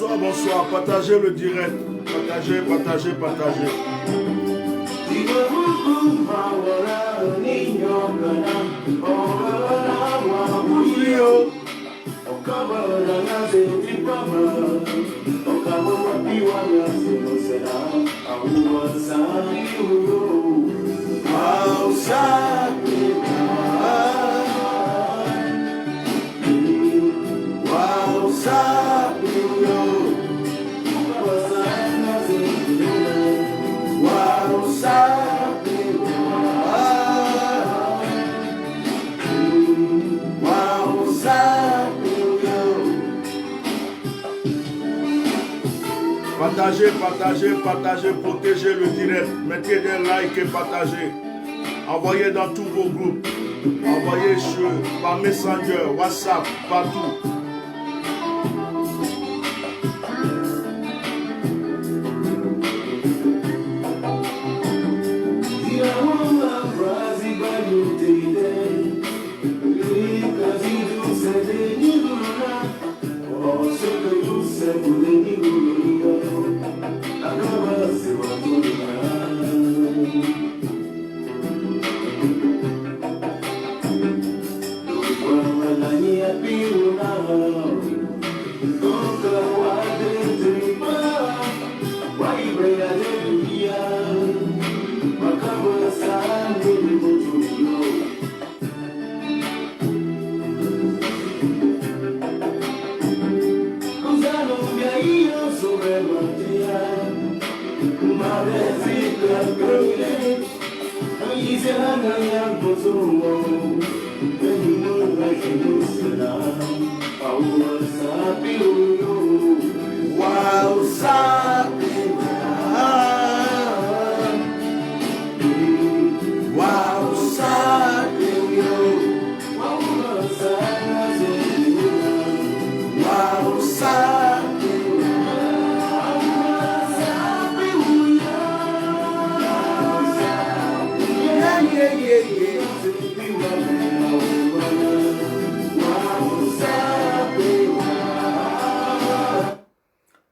bonsoir, bonsoir. Partagez le direct. Partagez, partagez, partagez. Partagez, partagez, partagez, protégez le direct. Mettez des likes et partagez. Envoyez dans tous vos groupes. Envoyez par Messenger, WhatsApp, partout.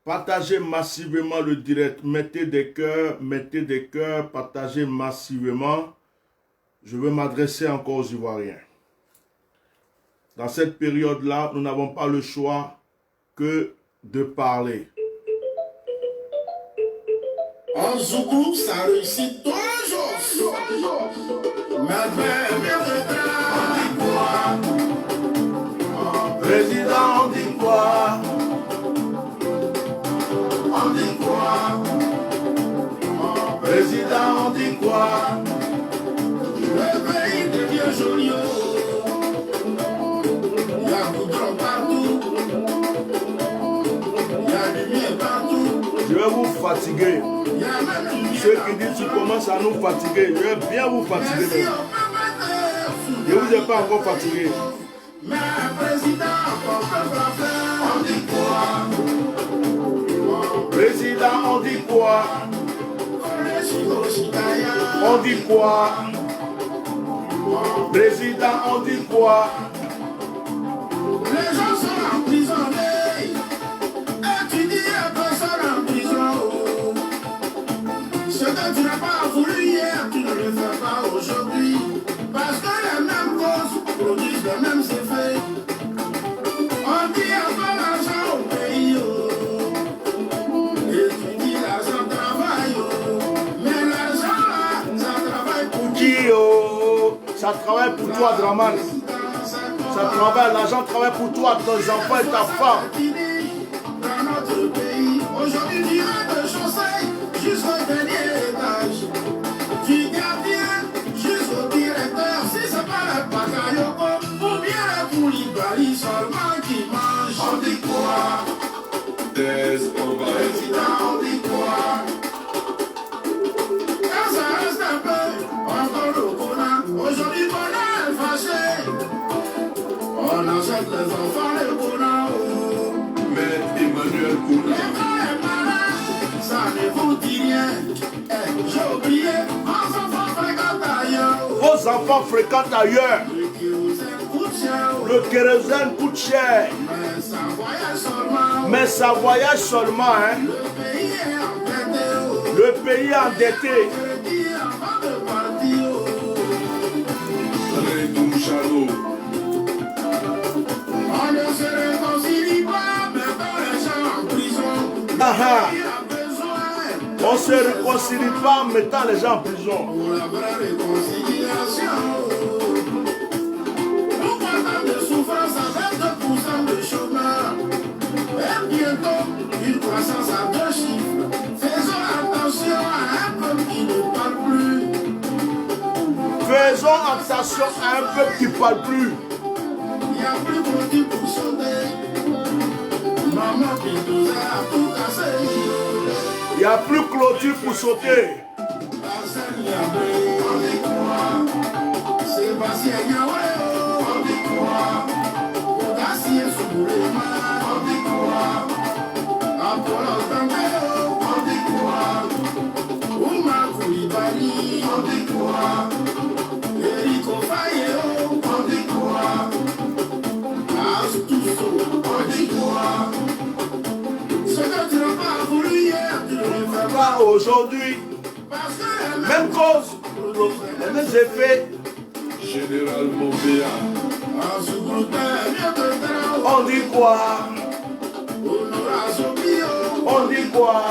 Partagez massivement le direct. Mettez des cœurs, partagez massivement. Je veux m'adresser encore aux Ivoiriens. Dans cette période-là, nous n'avons pas le choix que de parler. En Zougou, ça réussit toujours. Président, on dit quoi? On dit quoi? Président, on dit quoi? Le pays devient joli. Il y a goudron partout. Il y a lumière partout. Je vais vous fatiguer. Ceux qui disent que tu commences à nous fatiguer, je vais bien vous fatiguer. Je ne vous ai pas encore fatigué. Mais président, on dit quoi? Président, on dit quoi? On dit quoi? Président, on dit quoi? Les gens sont emprisonnés. Et tu dis à personne en prison. Ce que tu n'as pas voulu hier, tu ne le fais pas aujourd'hui. Parce que les mêmes causes produisent les mêmes effets. On dit encore l'argent au pays. Et tu dis l'argent travaille. Mais l'argent là, ça travaille pour qui? Ça travaille pour toi, Draman. Ça travaille, l'argent travaille pour toi, tes enfants et ta femme. Dans notre pays, aujourd'hui, du rez-de-chaussée jusqu'au dernier étage. Du gardien jusqu'au directeur, si c'est pas le Bakayoko ou bien le Koulibaly seulement qui mange. On dit quoi? Président, on dit quoi? Quand ça reste un peu, encore le Kona. Aujourd'hui, Kona est fâché. On achète les enfants, les Kona. Mais Emmanuel Kona. L'école est malade, ça ne vous dit rien. J'ai oublié, vos enfants fréquentent ailleurs. Vos enfants fréquentent ailleurs. Le Le kérosène coûte cher. Mais ça voyage seulement. Hein. Le pays est endetté. On ne se réconcilie pas, mais quand les gens en prison, on se réconcilie pas en mettant les gens en prison. pour la vraie réconciliation. Nous parlons de souffrance avec 2% de chômage. Et bientôt, une croissance à 2 chiffres. Faisons attention à un peuple qui ne parle plus. Faisons attention à un peuple qui ne parle plus. Il n'y a plus produit pour sauter. Maman qui nous a tout cassé. Il n'y a plus clôture pour sauter. Sébastien Yahweh, on dit quoi? Audacieux Souboulema, on dit quoi? Apollo Tambeo, on dit quoi? Oumar Koulibaly, on dit quoi? Erico Fayeo, on dit quoi? Astousso, on dit quoi? Ce que tu n'as pas voulu hier, tu ne le fais pas aujourd'hui. parce que Même cause, les mêmes effets. Général Mombéa. On dit quoi? On dit quoi?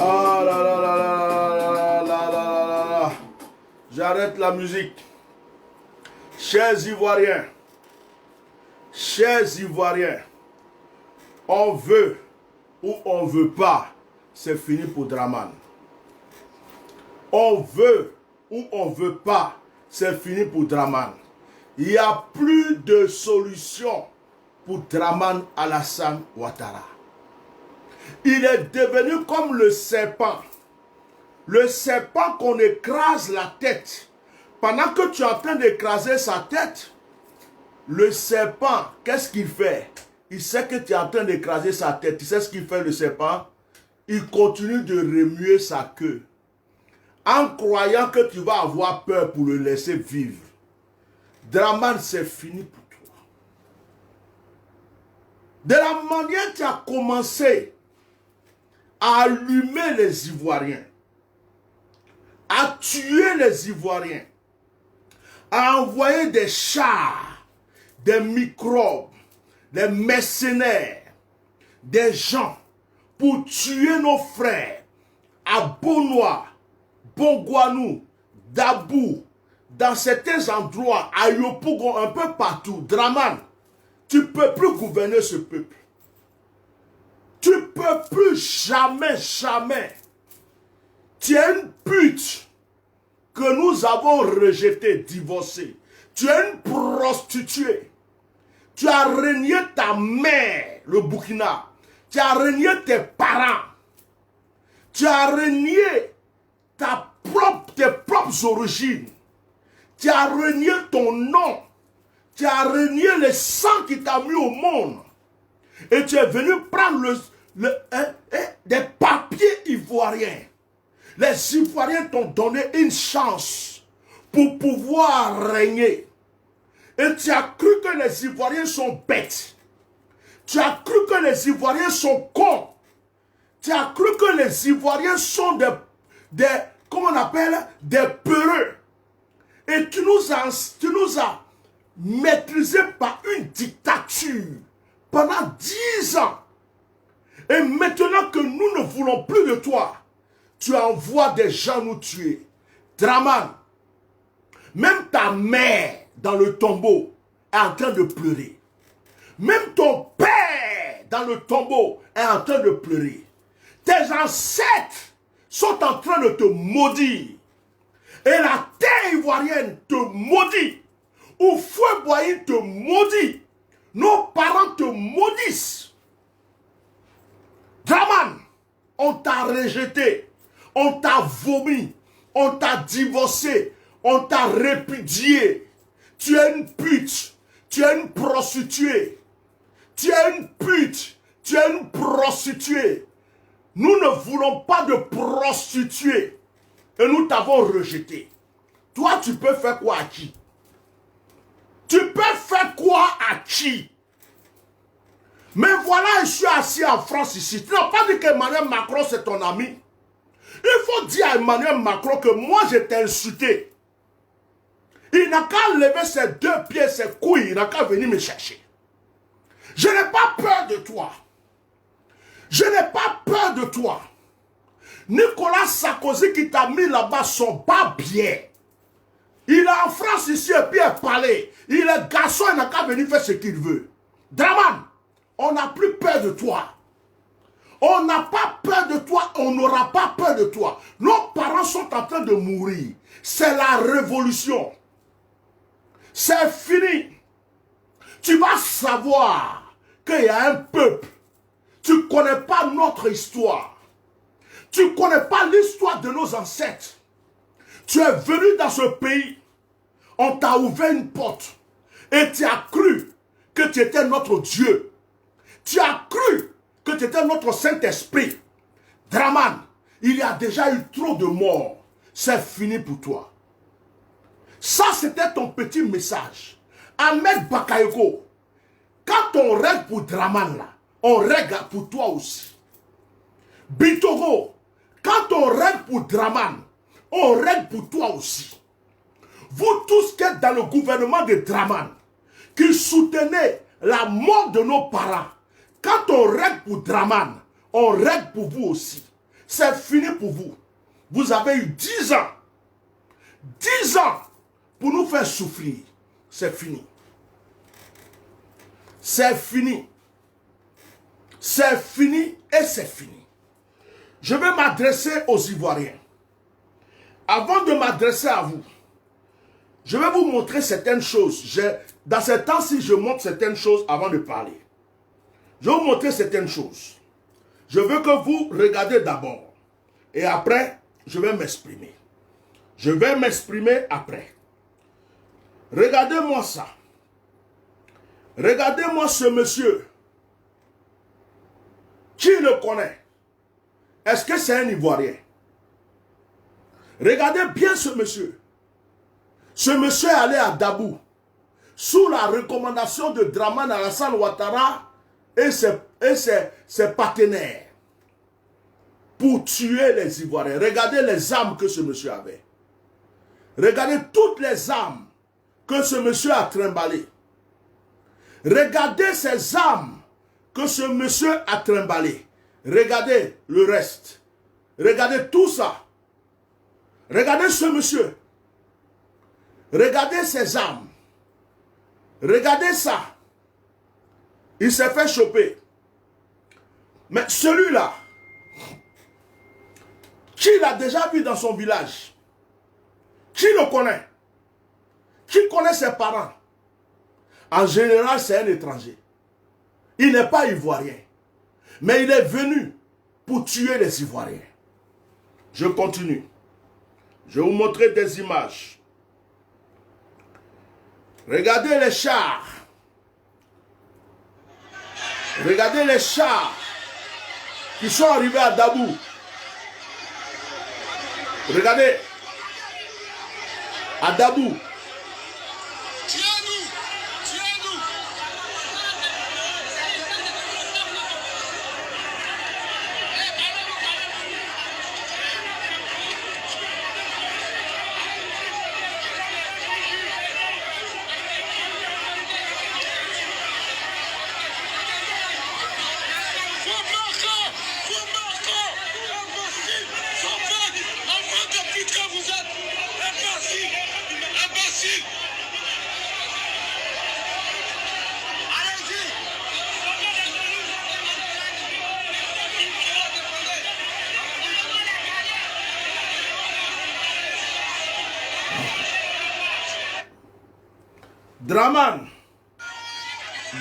Ah là là là là là là là là là. J'arrête la musique. Chers Ivoiriens, on veut ou on ne veut pas, c'est fini pour Draman. On veut ou on ne veut pas, c'est fini pour Draman. Il n'y a plus de solution pour Draman Alassane Ouattara. Il est devenu comme le serpent. Le serpent qu'on écrase la tête. Pendant que tu es en train d'écraser sa tête, le serpent, qu'est-ce qu'il fait? Il sait que tu es en train d'écraser sa tête. Tu sais ce qu'il fait le serpent? Il continue de remuer sa queue. En croyant que tu vas avoir peur pour le laisser vivre. Draman, c'est fini pour toi. De la manière que tu as commencé à allumer les Ivoiriens, à tuer les Ivoiriens, à envoyer des chars, des microbes, des mercenaires, des gens pour tuer nos frères à Bonois, Bongouanou, Dabou, dans certains endroits, à Yopougon, un peu partout. Draman, tu ne peux plus gouverner ce peuple. Tu ne peux plus jamais. Tu es une pute que nous avons rejetée, divorcée. Tu es une prostituée. Tu as renié ta mère, le Burkina. Tu as renié tes parents. Tu as renié tes propres origines. Tu as renié ton nom. Tu as renié le sang qui t'a mis au monde. Et tu es venu prendre des papiers ivoiriens. Les Ivoiriens t'ont donné une chance pour pouvoir régner. Et tu as cru que les Ivoiriens sont bêtes. Tu as cru que les Ivoiriens sont cons. Tu as cru que les Ivoiriens sont comment on appelle, des peureux. Et tu nous as maîtrisés par une dictature pendant 10 ans. Et maintenant que nous ne voulons plus de toi, tu envoies des gens nous tuer. Draman, même ta mère dans le tombeau est en train de pleurer. Même ton père dans le tombeau est en train de pleurer. Tes ancêtres sont en train de te maudire. Et la terre ivoirienne te maudit. Houphouët-Boigny te maudit. Nos parents te maudissent. Draman, on t'a rejeté. On t'a vomi. On t'a divorcé. On t'a répudié. Tu es une pute. Tu es une prostituée. Tu es une pute. Tu es une prostituée. Nous ne voulons pas de prostituées. Et nous t'avons rejeté. Toi, tu peux faire quoi à qui? Tu peux faire quoi à qui? Mais voilà, je suis assis en France ici. Tu n'as pas dit qu'Emmanuel Macron c'est ton ami. Il faut dire à Emmanuel Macron que moi je t'ai insulté. Il n'a qu'à lever ses deux pieds, ses couilles. Il n'a qu'à venir me chercher. Je n'ai pas peur de toi. Je n'ai pas peur de toi. Nicolas Sarkozy qui t'a mis là-bas sont pas bien. Il est en France ici et puis il parlait. Il est garçon, il n'a qu'à venir faire ce qu'il veut. Draman, on n'a plus peur de toi. On n'a pas peur de toi, on n'aura pas peur de toi. Nos parents sont en train de mourir. C'est la révolution. C'est fini. Tu vas savoir qu'il y a un peuple. Tu ne connais pas notre histoire. Tu ne connais pas l'histoire de nos ancêtres. Tu es venu dans ce pays. On t'a ouvert une porte. Et tu as cru que tu étais notre Dieu. Tu as cru que tu étais notre Saint-Esprit. Draman, il y a déjà eu trop de morts. C'est fini pour toi. Ça, c'était ton petit message. Ahmed Bakayoko, quand on règle pour Draman, là, on règle pour toi aussi. Bitogo, quand on règle pour Draman, on règle pour toi aussi. Vous tous qui êtes dans le gouvernement de Draman, qui soutenez la mort de nos parents, quand on règle pour Draman, on règle pour vous aussi. C'est fini pour vous. Vous avez eu 10 ans. 10 ans pour nous faire souffrir. C'est fini. C'est fini. C'est fini et c'est fini. Je vais m'adresser aux Ivoiriens. Avant de m'adresser à vous, je vais vous montrer certaines choses. Dans ces temps-ci, je montre certaines choses avant de parler. Je vais vous montrer certaines choses. Je veux que vous regardez d'abord. Et après, je vais m'exprimer. Je vais m'exprimer après. Regardez-moi ça. Regardez-moi ce monsieur. Qui le connaît? Est-ce que c'est un Ivoirien? Regardez bien ce monsieur. Ce monsieur est allé à Dabou sous la recommandation de Draman Alassane Ouattara et ses partenaires pour tuer les Ivoiriens. Regardez les armes que ce monsieur avait. Regardez toutes les armes que ce monsieur a trimballées. Regardez ces armes que ce monsieur a trimballées. Regardez le reste. Regardez tout ça. Regardez ce monsieur. Regardez ses armes. Regardez ça. Il s'est fait choper. Mais celui-là, qui l'a déjà vu dans son village? Qui le connaît? Qui connaît ses parents? En général, c'est un étranger. Il n'est pas ivoirien. Mais il est venu pour tuer les Ivoiriens. Je continue. Je vais vous montrer des images. Regardez les chars. Regardez les chars qui sont arrivés à Dabou. Regardez. À Dabou.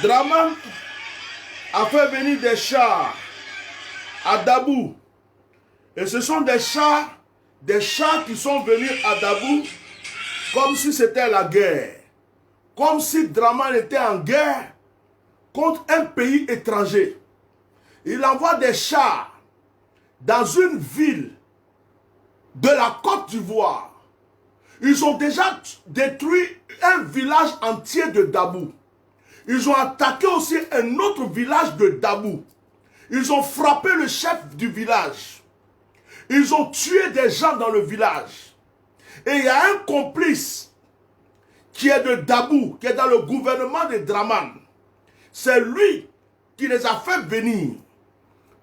Draman a fait venir des chars à Dabou Et ce sont des chars qui sont venus à Dabou comme si c'était la guerre. Comme si Draman était en guerre contre un pays étranger. Il envoie des chars dans une ville de la Côte d'Ivoire. Ils ont déjà détruit un village entier de Dabou. Ils ont attaqué aussi un autre village de Dabou. Ils ont frappé le chef du village. Ils ont tué des gens dans le village. Et il y a un complice qui est de Dabou, qui est dans le gouvernement de Draman. C'est lui qui les a fait venir.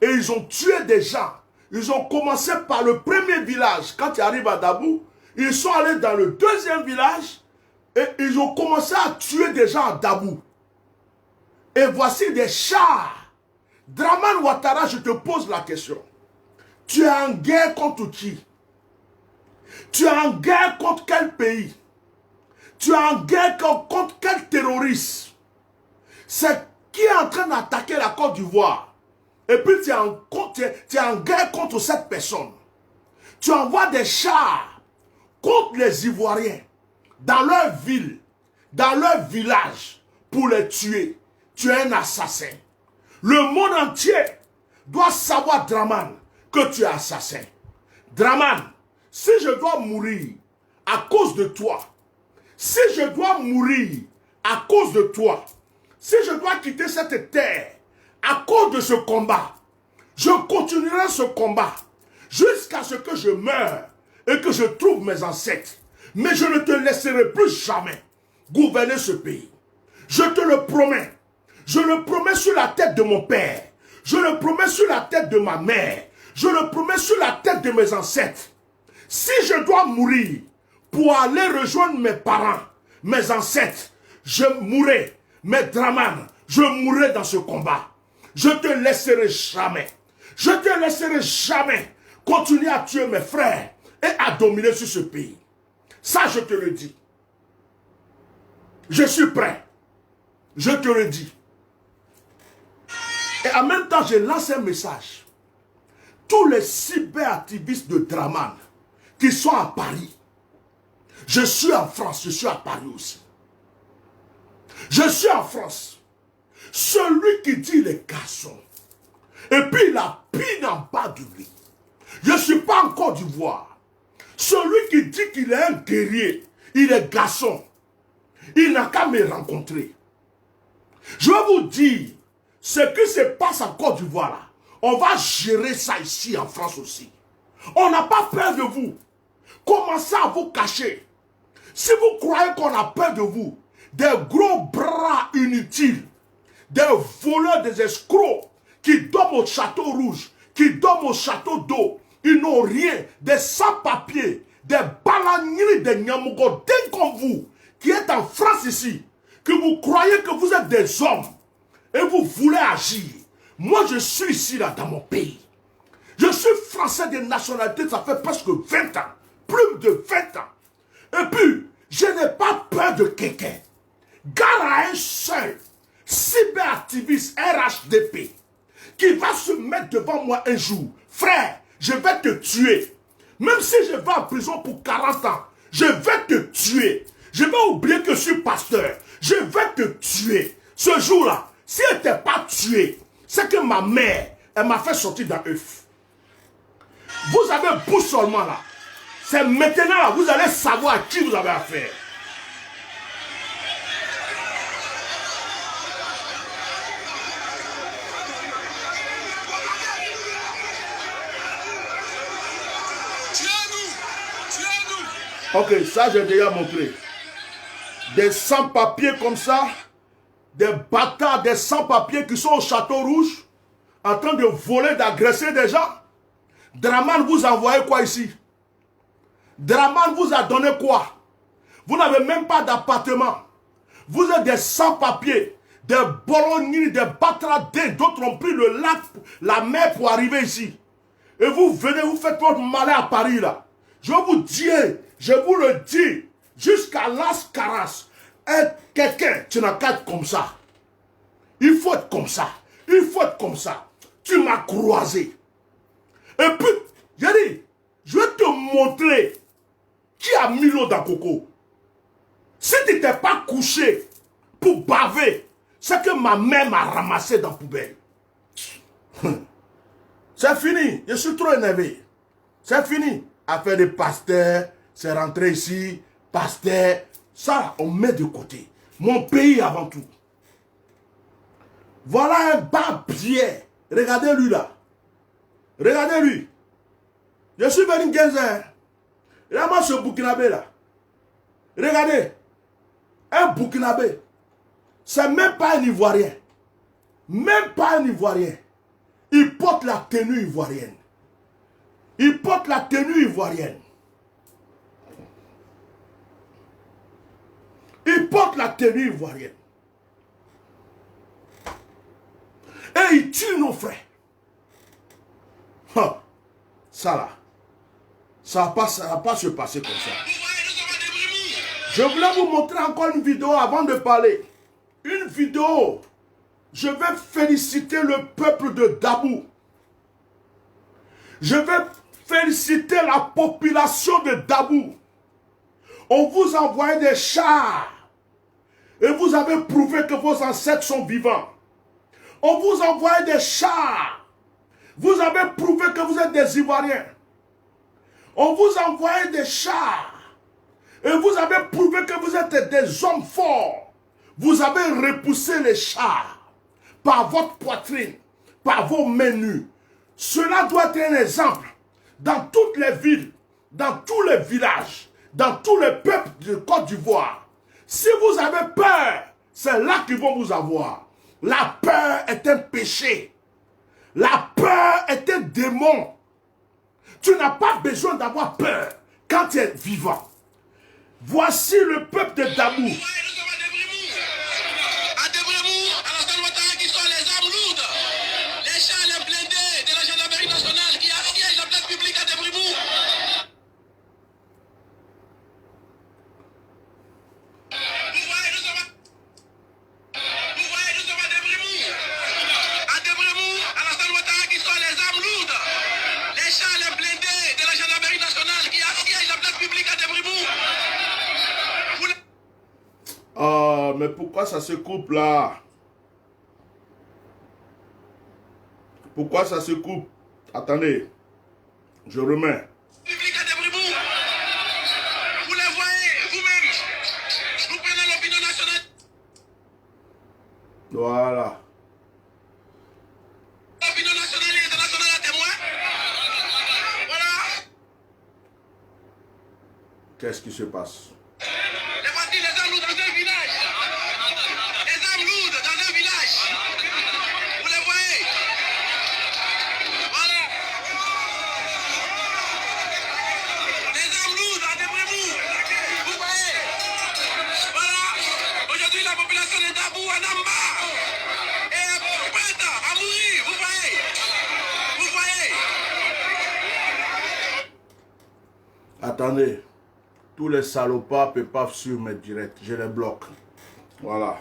Et ils ont tué des gens. Ils ont commencé par le premier village. Quand ils arrivent à Dabou, ils sont allés dans le deuxième village et ils ont commencé à tuer des gens à Dabou. Et voici des chars. Draman Ouattara, je te pose la question. Tu es en guerre contre qui? Tu es en guerre contre quel pays? Tu es en guerre contre quel terroriste? C'est qui est en train d'attaquer la Côte d'Ivoire? Et puis tu es en guerre contre cette personne. Tu envoies des chars contre les Ivoiriens dans leur ville, dans leur village, pour les tuer. Tu es un assassin. Le monde entier doit savoir, Draman, que tu es assassin. Draman, si je dois mourir à cause de toi, si je dois mourir à cause de toi, si je dois quitter cette terre à cause de ce combat, je continuerai ce combat jusqu'à ce que je meure et que je trouve mes ancêtres. Mais je ne te laisserai plus jamais gouverner ce pays. Je te le promets. Je le promets sur la tête de mon père. Je le promets sur la tête de ma mère. Je le promets sur la tête de mes ancêtres. Si je dois mourir pour aller rejoindre mes parents, mes ancêtres, je mourrai. Mais Draman, je mourrai dans ce combat. Je te laisserai jamais. Je te laisserai jamais continuer à tuer mes frères et à dominer sur ce pays. Ça, je te le dis. Je suis prêt. Je te le dis. Et en même temps, je lance un message. Tous les cyberactivistes de Draman qui sont à Paris. Je suis en France, je suis à Paris aussi. Je suis en France. Celui qui dit les garçons. Et puis il a pine en bas de lui. Je ne suis pas en Côte d'Ivoire. Celui qui dit qu'il est un guerrier, il est garçon. Il n'a qu'à me rencontrer. Je vais vous dire, ce qui se passe en Côte d'Ivoire là, on va gérer ça ici en France aussi. On n'a pas peur de vous. Commencez à vous cacher. Si vous croyez qu'on a peur de vous, des gros bras inutiles, des voleurs, des escrocs qui dorment au château rouge, qui dorment au château d'eau, ils n'ont rien, des sans-papiers, des balagneries, des nyamougodins comme vous, qui êtes en France ici, que vous croyez que vous êtes des hommes, et vous voulez agir. Moi, je suis ici, là, dans mon pays. Je suis français de nationalité, ça fait presque 20 ans. Plus de 20 ans. Et puis, je n'ai pas peur de quelqu'un. Gare à un seul cyberactiviste RHDP qui va se mettre devant moi un jour. Frère, je vais te tuer. Même si je vais en prison pour 40 ans, je vais te tuer. Je vais oublier que je suis pasteur. Je vais te tuer. Ce jour-là, si elle ne t'est pas tuée, c'est que ma mère, elle m'a fait sortir d'un œuf. Vous avez bouche seulement là. C'est maintenant là, vous allez savoir à qui vous avez affaire. Ok, ça j'ai déjà montré. Des sans-papiers comme ça, des bâtards, des sans-papiers qui sont au château rouge, en train de voler, d'agresser des gens. Draman vous a envoyé quoi ici? Draman vous a donné quoi? Vous n'avez même pas d'appartement. Vous êtes des sans-papiers, des bolognis, des batradins, d'autres ont pris le lac, la mer pour arriver ici. Et vous venez, vous faites votre malin à Paris là. Je vous dis, je vous le dis, jusqu'à Las Caras, être quelqu'un, tu n'as qu'à être comme ça. Il faut être comme ça. Il faut être comme ça. Tu m'as croisé. Et puis, J'ai dit, je vais te montrer qui a mis l'eau dans Coco. Si tu n'étais pas couché pour baver, c'est que ma mère m'a ramassé dans la poubelle. C'est fini, je suis trop énervé. C'est fini. Affaire de pasteur, c'est rentré ici, pasteur. Ça, on met de côté. Mon pays avant tout. Voilà un barbier. Regardez-lui là. Regardez-lui. Je suis venu 15 heures. Regardez-moi ce Burkinabé là. Regardez. Un Burkinabé. C'est même pas un Ivoirien. Même pas un Ivoirien. Il porte la tenue ivoirienne. Il porte la tenue ivoirienne. Il porte la tenue ivoirienne. Et il tue nos frères. Ça là. Ça va pas se passer comme ça. Je voulais vous montrer encore une vidéo avant de parler. Une vidéo. Je vais féliciter le peuple de Dabou. Je vais féliciter la population de Dabou. On vous envoie des chars. Et vous avez prouvé que vos ancêtres sont vivants. On vous envoie des chars. Vous avez prouvé que vous êtes des Ivoiriens. On vous envoie des chars. Et vous avez prouvé que vous êtes des hommes forts. Vous avez repoussé les chars par votre poitrine, par vos mains nues. Cela doit être un exemple dans toutes les villes, dans tous les villages, dans tous les peuples de Côte d'Ivoire. Si vous avez peur, c'est là qu'ils vont vous avoir. La peur est un péché. La peur est un démon. Tu n'as pas besoin d'avoir peur quand tu es vivant. Voici le peuple de Dabou. Mais pourquoi ça se coupe là? Pourquoi ça se coupe? Attendez, je remets. Vous les voyez vous-même. Vous prenez l'opinion nationale. Voilà. L'opinion nationale et internationale à témoin. Voilà. Qu'est-ce qui se passe? Attendez, tous les salopards ne peuvent pas suivre mes directs, je les bloque. Voilà.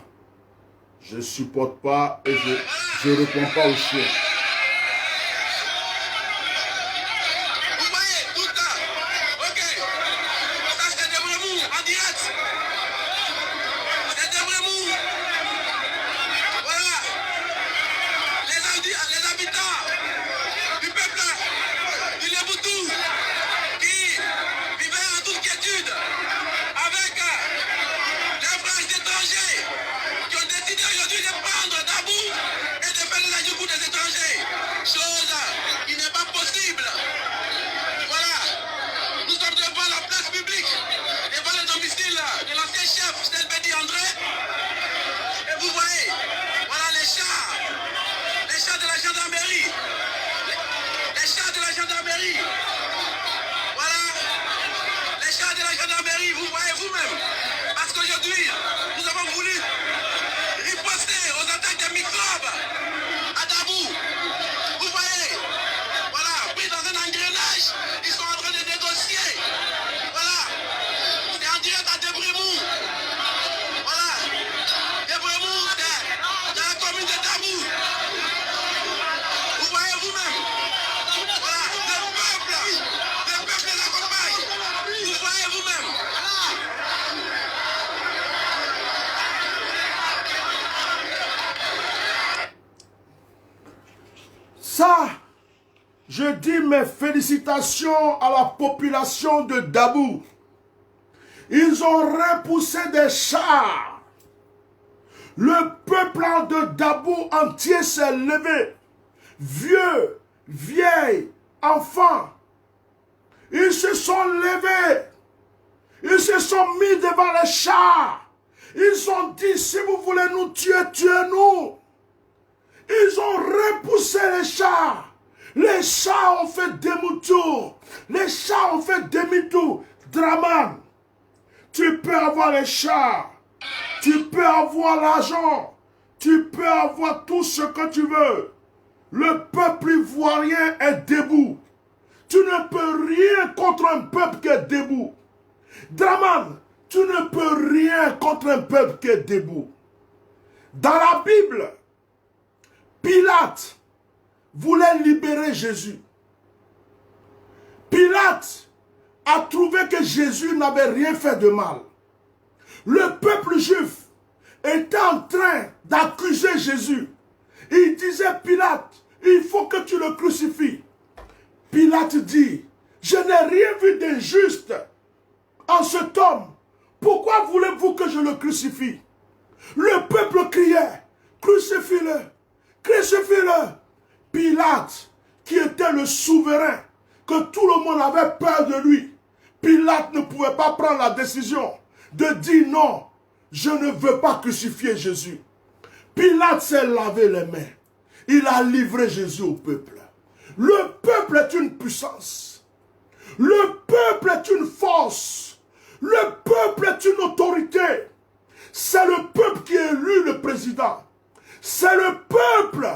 Je ne supporte pas et je ne réponds pas aux chiens. Vous voyez, tout ça. Ok. Ça c'est des vrais mots en direct. C'est des vrais mots. Voilà. Les habitants du peuple du Léboutou qui vivaient en toute quiétude avec des frères étrangers qui ont décidé aujourd'hui de prendre Dabou et de faire la joue des étrangers. Chose qui n'est pas possible. Voilà. Nous sommes devant la place publique, devant le domicile de l'ancien chef Stelbedi André. Et vous voyez, voilà les chars de la gendarmerie. Les chars de la gendarmerie. Voilà. Les chars de la gendarmerie, vous voyez vous-même. Parce qu'aujourd'hui, nous avons voulu riposter aux attaques des microbes à Dabou. Vous voyez, voilà, pris dans un engrenage, ils sont en train de négocier. Voilà, c'est en direct à Débrémou. Voilà, Débrémou, c'est dans la commune de Dabou. Vous voyez vous-même. Voilà, le peuple ça, je dis mes félicitations à la population de Dabou. Ils ont repoussé des chars. Le peuple de Dabou entier s'est levé. Vieux, vieilles, enfants. Ils se sont levés. Ils se sont mis devant les chars. Ils ont dit, si vous voulez nous tuer, tuez-nous. Ils ont repoussé les chars. Les chars ont fait demi-tour. Les chars ont fait demi-tour. Draman, tu peux avoir les chars. Tu peux avoir l'argent. Tu peux avoir tout ce que tu veux. Le peuple ivoirien est debout. Tu ne peux rien contre un peuple qui est debout. Draman, tu ne peux rien contre un peuple qui est debout. Dans la Bible, Pilate voulait libérer Jésus. Pilate a trouvé que Jésus n'avait rien fait de mal. Le peuple juif était en train d'accuser Jésus. Il disait, Pilate, il faut que tu le crucifies. Pilate dit, je n'ai rien vu d'injuste en cet homme. Pourquoi voulez-vous que je le crucifie? Le peuple criait, crucifie-le, crucifie-le. Pilate, qui était le souverain, que tout le monde avait peur de lui, Pilate ne pouvait pas prendre la décision de dire non, je ne veux pas crucifier Jésus. Pilate s'est lavé les mains. Il a livré Jésus au peuple. Le peuple est une puissance. Le peuple est une force. Le peuple est une autorité. C'est le peuple qui élit le président. C'est le peuple.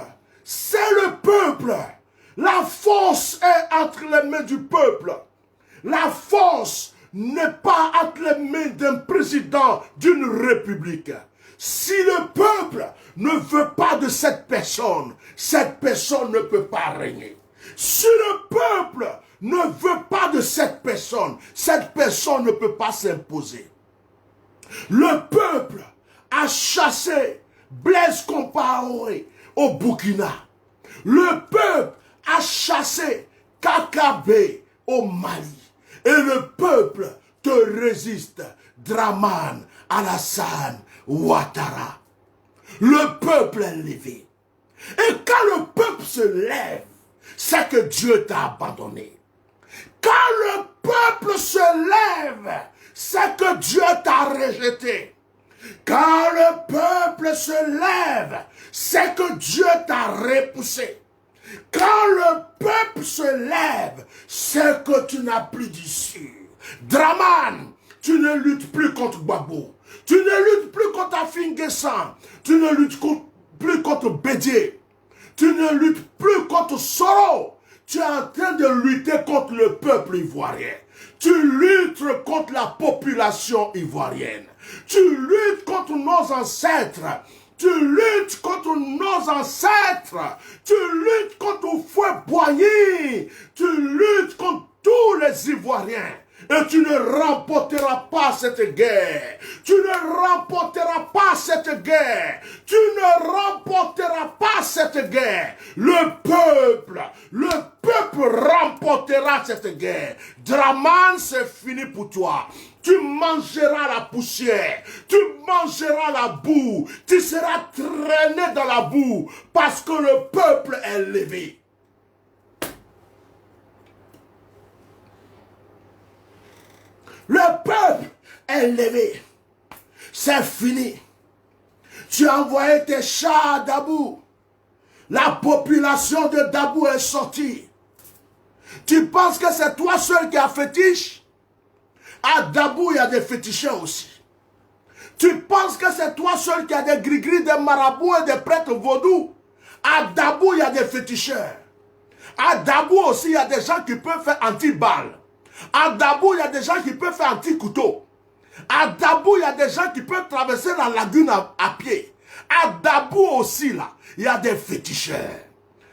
C'est le peuple. La force est entre les mains du peuple. La force n'est pas entre les mains d'un président d'une république. Si le peuple ne veut pas de cette personne ne peut pas régner. Si le peuple ne veut pas de cette personne ne peut pas s'imposer. Le peuple a chassé Blaise Compaoré au Burkina. Le peuple a chassé Kakabé au Mali. Et le peuple te résiste. Draman Alassane Ouattara. Le peuple est levé. Et quand le peuple se lève, c'est que Dieu t'a abandonné. Quand le peuple se lève, c'est que Dieu t'a rejeté. Quand le peuple se lève, c'est que Dieu t'a repoussé. Quand le peuple se lève, c'est que tu n'as plus d'issue. Draman, tu ne luttes plus contre Gbagbo. Tu ne luttes plus contre Afinguessan. Tu ne luttes plus contre Bédié. Tu ne luttes plus contre Soro. Tu es en train de lutter contre le peuple ivoirien. Tu luttes contre la population ivoirienne. Tu luttes contre nos ancêtres. Tu luttes contre nos ancêtres. Tu luttes contre Fouet Boigny. Tu luttes contre tous les Ivoiriens. Et tu ne remporteras pas cette guerre. Tu ne remporteras pas cette guerre. Tu ne remporteras pas cette guerre. Le peuple remportera cette guerre. Draman, c'est fini pour toi. Tu mangeras la poussière. Tu mangeras la boue. Tu seras traîné dans la boue parce que le peuple est levé. Le peuple est levé. C'est fini. Tu as envoyé tes chars à Dabou. La population de Dabou est sortie. Tu penses que c'est toi seul qui as fétiche? À Dabou, il y a des féticheurs aussi. Tu penses que c'est toi seul qui a des gris-gris, des marabouts et des prêtres vaudous? À Dabou, il y a des féticheurs. À Dabou aussi, il y a des gens qui peuvent faire anti-balles. À Dabou, il y a des gens qui peuvent faire anti-couteau. À Dabou, il y a des gens qui peuvent traverser la lagune à pied. À Dabou aussi, là, il y a des féticheurs.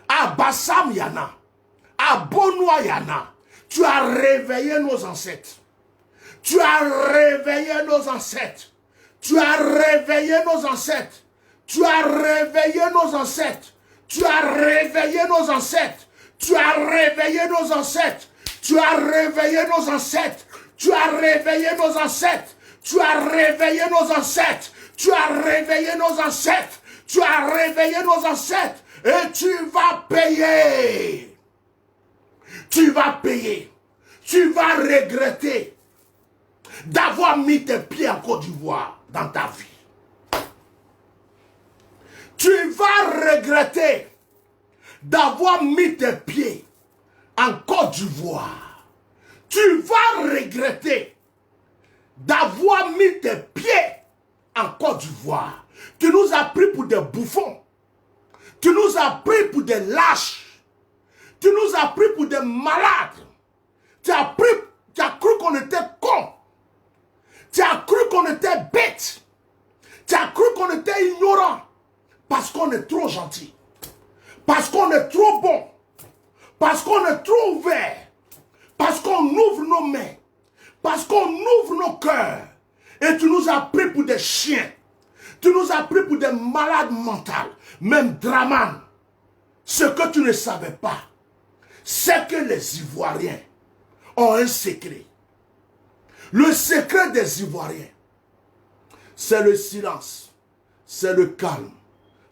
À Bassam, il y en a. À Bonois, il y en a. Tu as réveillé nos ancêtres. Tu as réveillé nos ancêtres. Tu as réveillé nos ancêtres. Tu as réveillé nos ancêtres. Tu as réveillé nos ancêtres. Tu as réveillé nos ancêtres. Tu as réveillé nos ancêtres. Tu as réveillé nos ancêtres. Tu as réveillé nos ancêtres. Tu as réveillé nos ancêtres. Tu as réveillé nos ancêtres. Et tu vas payer. Tu vas payer. Tu vas regretter d'avoir mis tes pieds en Côte d'Ivoire dans ta vie. Tu vas regretter d'avoir mis tes pieds en Côte d'Ivoire. Tu vas regretter d'avoir mis tes pieds en Côte d'Ivoire. Tu nous as pris pour des bouffons. Tu nous as pris pour des lâches. Tu nous as pris pour des malades. Tu as cru qu'on était cons. Tu as cru qu'on était bêtes. Tu as cru qu'on était ignorants. Parce qu'on est trop gentil. Parce qu'on est trop bon. Parce qu'on est trop ouvert. Parce qu'on ouvre nos mains. Parce qu'on ouvre nos cœurs. Et tu nous as pris pour des chiens. Tu nous as pris pour des malades mentales. Même Draman. Ce que tu ne savais pas, c'est que les Ivoiriens ont un secret. Le secret des Ivoiriens, c'est le silence, c'est le calme,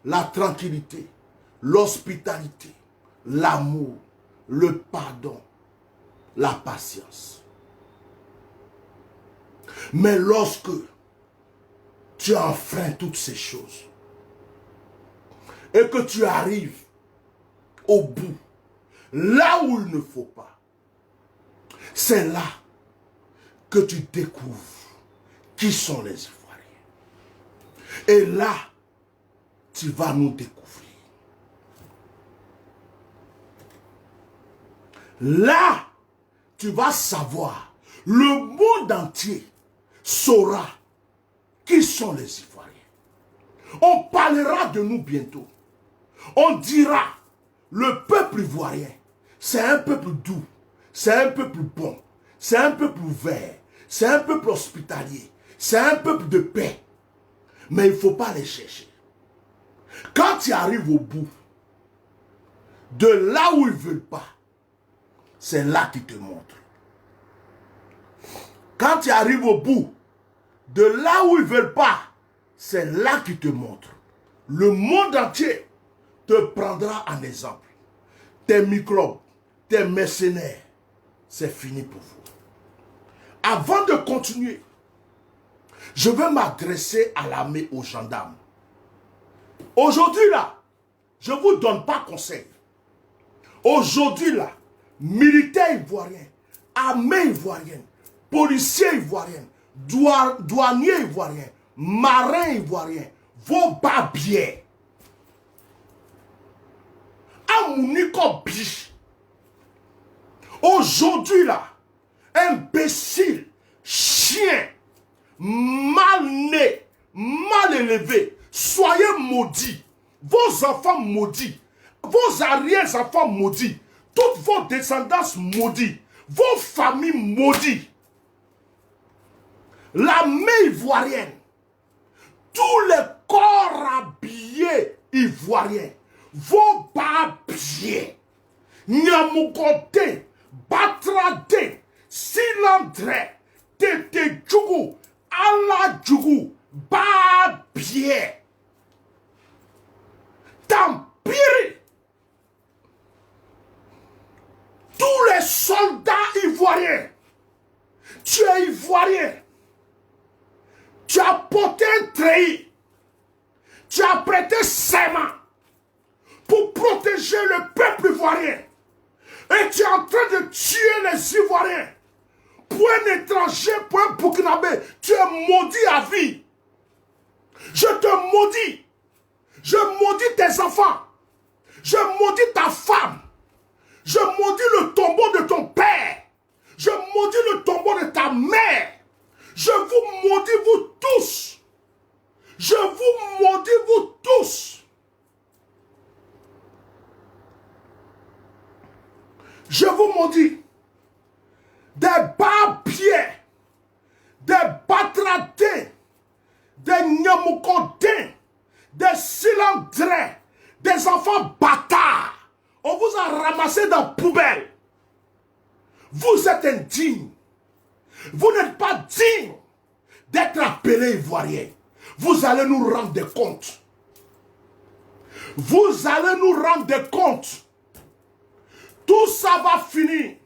la tranquillité, l'hospitalité, l'amour, le pardon, la patience. Mais lorsque tu enfreins toutes ces choses et que tu arrives au bout, là où il ne faut pas, c'est là que tu découvres qui sont les Ivoiriens. Et là, tu vas nous découvrir. Là, tu vas savoir, le monde entier saura qui sont les Ivoiriens. On parlera de nous bientôt. On dira, le peuple ivoirien, c'est un peuple doux, c'est un peuple bon, c'est un peuple ouvert, c'est un peuple hospitalier, c'est un peuple de paix. Mais il ne faut pas les chercher. Quand tu arrives au bout, de là où ils ne veulent pas, c'est là qu'ils te montrent. Quand tu arrives au bout, de là où ils ne veulent pas, c'est là qu'ils te montrent. Le monde entier te prendra en exemple. Tes microbes, tes mercenaires, c'est fini pour vous. Avant de continuer, je veux m'adresser à l'armée, aux gendarmes. Aujourd'hui là, je ne vous donne pas conseil. Aujourd'hui là, militaires ivoiriens, armée ivoirienne, policiers ivoiriens, douaniers ivoiriens, marins ivoiriens, vos barbiers. Aujourd'hui là, imbécile, chien, mal né, mal élevé, soyez maudits, vos enfants maudits, vos arrière-enfants maudits, toutes vos descendances maudites, vos familles maudites. L'armée ivoirienne, tous les corps habillés ivoiriens, vos barbiers, Nyamugote, Batrade, Silandre, Tete Djougou, Allah Djougou, barbier, Tampiri, tous les soldats ivoiriens, tu es ivoirien, tu as porté un treillis, tu as prêté serment pour protéger le peuple ivoirien. Et tu es en train de tuer les Ivoiriens. Pour un étranger, pour un Burkinabé, tu es maudit à vie. Je te maudis. Je maudis tes enfants. Je maudis ta femme. Je maudis le tombeau de ton père. Je maudis le tombeau de ta mère. Je vous maudis vous tous. Je vous maudis vous tous. Je vous maudis. Des barbiers, des batradins, des nyamukondins, des cylindrins, Des enfants bâtards. On vous a ramassé dans la poubelle. Vous êtes indignes. Vous n'êtes pas dignes d'être appelés Ivoiriens. Vous allez nous rendre des comptes. Vous allez nous rendre des comptes. Tout ça va finir.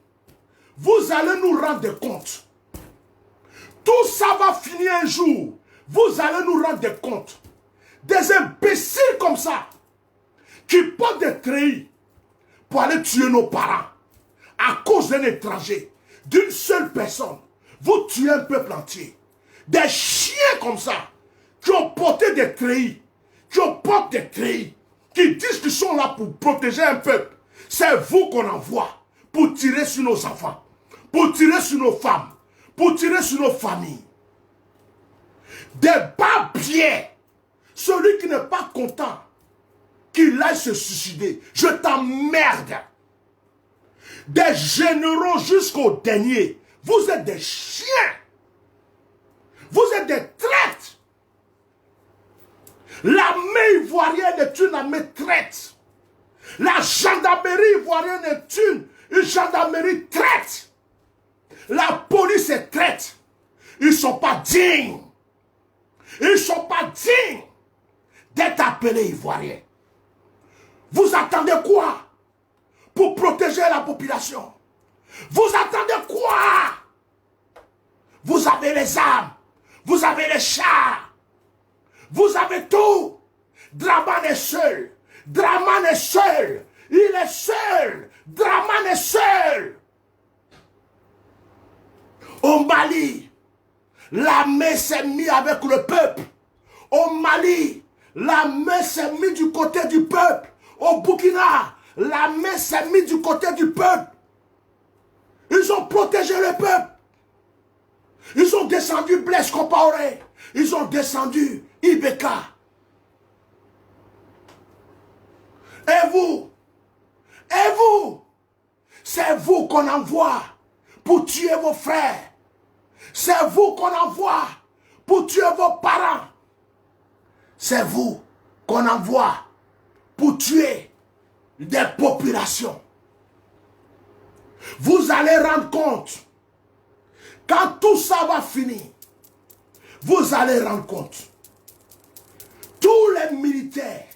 Vous allez nous rendre des comptes. Tout ça va finir un jour. Vous allez nous rendre des comptes. Des imbéciles comme ça, qui portent des treillis pour aller tuer nos parents à cause d'un étranger, d'une seule personne. Vous tuez un peuple entier. Des chiens comme ça, qui ont porté des treillis, qui ont porté des treillis, qui disent qu'ils sont là pour protéger un peuple. C'est vous qu'on envoie pour tirer sur nos enfants, pour tirer sur nos femmes, pour tirer sur nos familles. Des barbiers. Celui qui n'est pas content qu'il aille se suicider, je t'emmerde. Des généraux jusqu'au dernier. Vous êtes des chiens. Vous êtes des traîtres. L'armée ivoirienne est une armée traître. La gendarmerie ivoirienne est une gendarmerie traître. La police est traître. Ils ne sont pas dignes. Ils ne sont pas dignes d'être appelés Ivoiriens. Vous attendez quoi pour protéger la population? Vous attendez quoi? Vous avez les armes, vous avez les chars, vous avez tout. Draman est seul. Draman est seul. Il est seul. Draman est seul. Au Mali, l'armée s'est mise avec le peuple. Au Mali, l'armée s'est mise du côté du peuple. Au Burkina, l'armée s'est mise du côté du peuple. Ils ont protégé le peuple. Ils ont descendu Blaise Compaoré. Ils ont descendu Ibeka. Et vous, c'est vous qu'on envoie pour tuer vos frères. C'est vous qu'on envoie pour tuer vos parents. C'est vous qu'on envoie pour tuer des populations. Vous allez rendre compte. Quand tout ça va finir, vous allez rendre compte. Tous les militaires,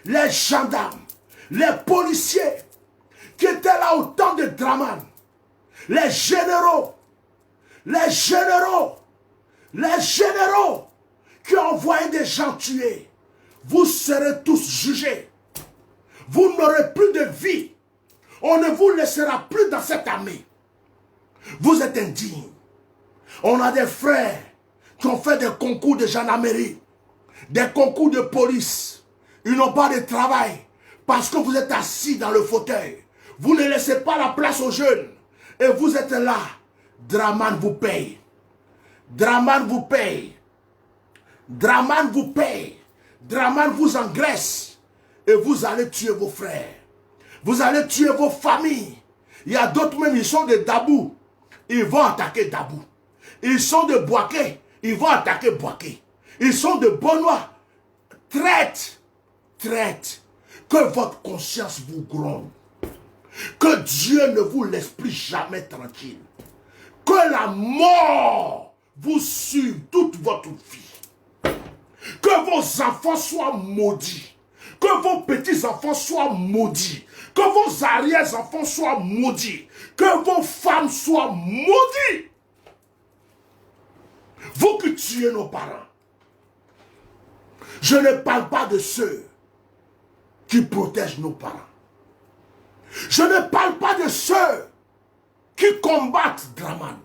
les gendarmes, les policiers qui étaient là au temps de Draman, les généraux qui ont envoyé des gens tuer, vous serez tous jugés. Vous n'aurez plus de vie. On ne vous laissera plus dans cette armée. Vous êtes indignes. On a des frères qui ont fait des concours de gendarmerie, des concours de police. Ils n'ont pas de travail parce que vous êtes assis dans le fauteuil. Vous ne laissez pas la place aux jeunes. Et vous êtes là. Draman vous paye. Draman vous paye. Draman vous paye. Draman vous engraisse. Et vous allez tuer vos frères. Vous allez tuer vos familles. Il y a d'autres même, ils sont de Dabou. Ils vont attaquer Dabou. Ils sont de Boaké. Ils vont attaquer Boaké. Ils sont de Bonois. Traite. Que votre conscience vous gronde. Que Dieu ne vous laisse plus jamais tranquille. Que la mort vous suive toute votre vie. Que vos enfants soient maudits. Que vos petits-enfants soient maudits. Que vos arrière-enfants soient maudits. Que vos femmes soient maudites. Vous qui tuez nos parents. Je ne parle pas de ceux qui protègent nos parents. Je ne parle pas de ceux qui combattent Draman.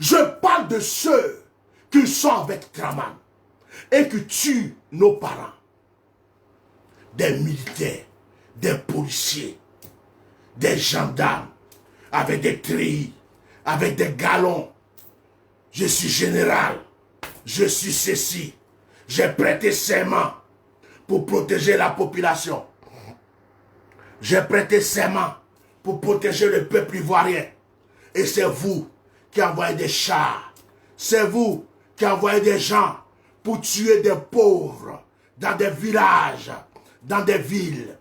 Je parle de ceux qui sont avec Draman et qui tuent nos parents. Des militaires, des policiers, des gendarmes, avec des treillis, avec des galons. Je suis général, je suis ceci. J'ai prêté serment pour protéger la population. J'ai prêté serment pour protéger le peuple ivoirien. Et c'est vous qui envoyez des chars. C'est vous qui envoyez des gens pour tuer des pauvres dans des villages, dans des villes.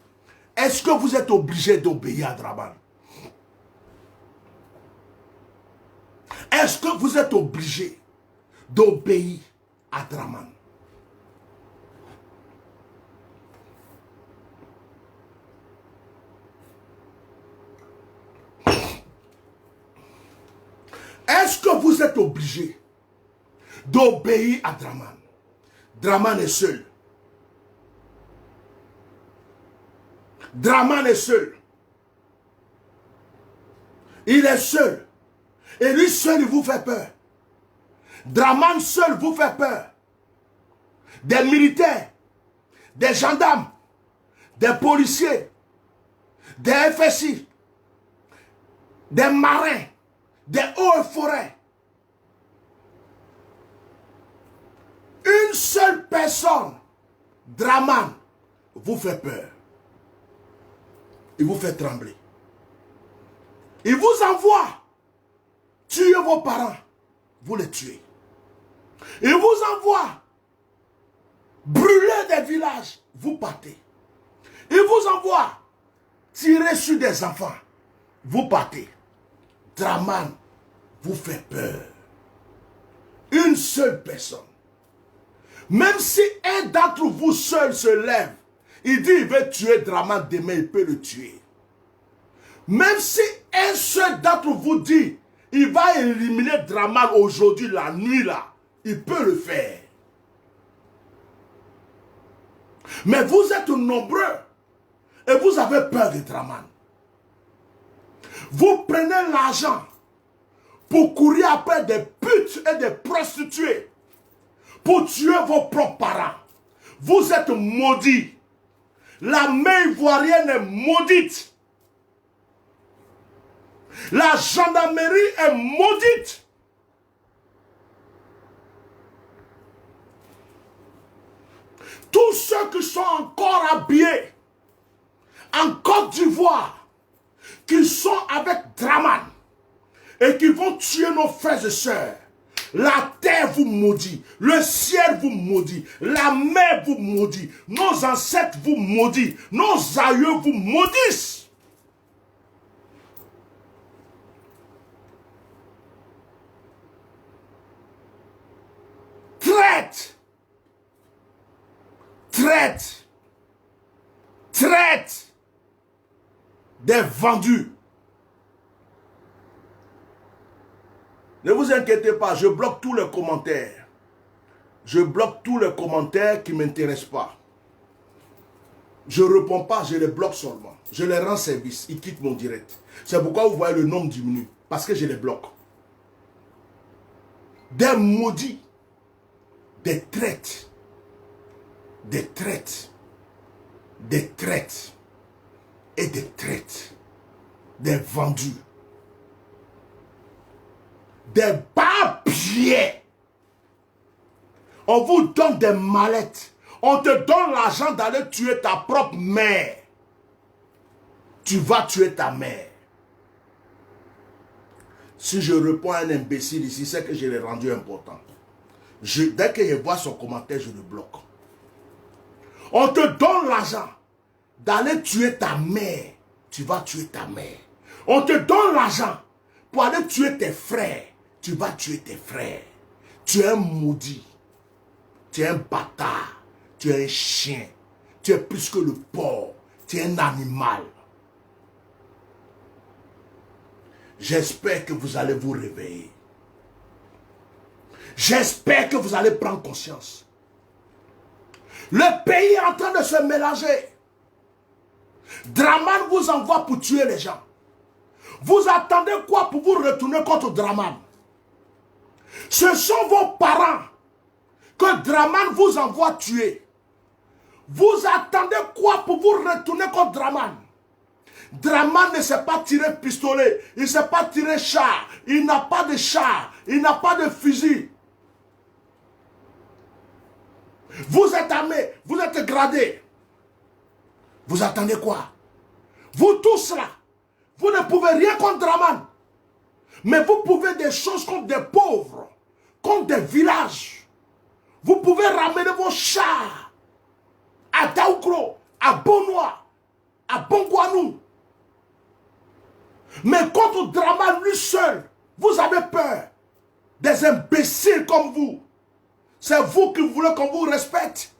Est-ce que vous êtes obligé d'obéir à Draman? Est-ce que vous êtes obligé d'obéir à Draman? Est-ce que vous êtes obligé d'obéir à Draman? Draman est seul. Draman est seul. Il est seul. Et lui seul, il vous fait peur. Draman seul vous fait peur. Des militaires, des gendarmes, des policiers, des FSI, des marins, des hauts et forêts. Une seule personne, Draman, vous fait peur. Il vous fait trembler. Il vous envoie tuer vos parents, vous les tuez. Il vous envoie brûler des villages, vous partez. Il vous envoie tirer sur des enfants, vous partez. Draman vous fait peur. Une seule personne. Même si un d'entre vous seul se lève, il dit il veut tuer Draman demain, il peut le tuer. Même si un seul d'entre vous dit il va éliminer Draman aujourd'hui, la nuit là, il peut le faire. Mais vous êtes nombreux et vous avez peur de Draman. Vous prenez l'argent pour courir après des putes et des prostituées, pour tuer vos propres parents. Vous êtes maudits. La main ivoirienne est maudite. La gendarmerie est maudite. Tous ceux qui sont encore habillés en Côte d'Ivoire, qui sont avec Draman et qui vont tuer nos frères et sœurs, la terre vous maudit, le ciel vous maudit, la mer vous maudit, nos ancêtres vous maudissent, nos aïeux vous maudissent. Traite, traite, traite des vendus. Ne vous inquiétez pas, je bloque tous les commentaires. Je bloque tous les commentaires qui ne m'intéressent pas. Je ne réponds pas, je les bloque seulement. Je les rends service, ils quittent mon direct. C'est pourquoi vous voyez le nombre diminuer, parce que je les bloque. Des maudits, des traites, des traites, des traites et des traites, des vendus, des papiers. On vous donne des mallettes. On te donne l'argent d'aller tuer ta propre mère. Tu vas tuer ta mère. Si je réponds à un imbécile ici, c'est que je l'ai rendu important. Dès que je vois son commentaire, je le bloque. On te donne l'argent d'aller tuer ta mère. Tu vas tuer ta mère. On te donne l'argent pour aller tuer tes frères. Tu vas tuer tes frères. Tu es un maudit. Tu es un bâtard. Tu es un chien. Tu es plus que le porc. Tu es un animal. J'espère que vous allez vous réveiller. J'espère que vous allez prendre conscience. Le pays est en train de se mélanger. Draman vous envoie pour tuer les gens. Vous attendez quoi pour vous retourner contre Draman? Ce sont vos parents que Draman vous envoie tuer. Vous attendez quoi pour vous retourner contre Draman? Draman ne sait pas tirer pistolet, il ne sait pas tirer char, il n'a pas de char, il n'a pas de fusil. Vous êtes armés, vous êtes gradés. Vous attendez quoi? Vous tous là, vous ne pouvez rien contre Draman. Mais vous pouvez des choses contre des pauvres, contre des villages. Vous pouvez ramener vos chars à Daoukro, à Bonois, à Bongouanou. Mais contre Draman lui seul, vous avez peur. Des imbéciles comme vous. C'est vous qui voulez qu'on vous respecte.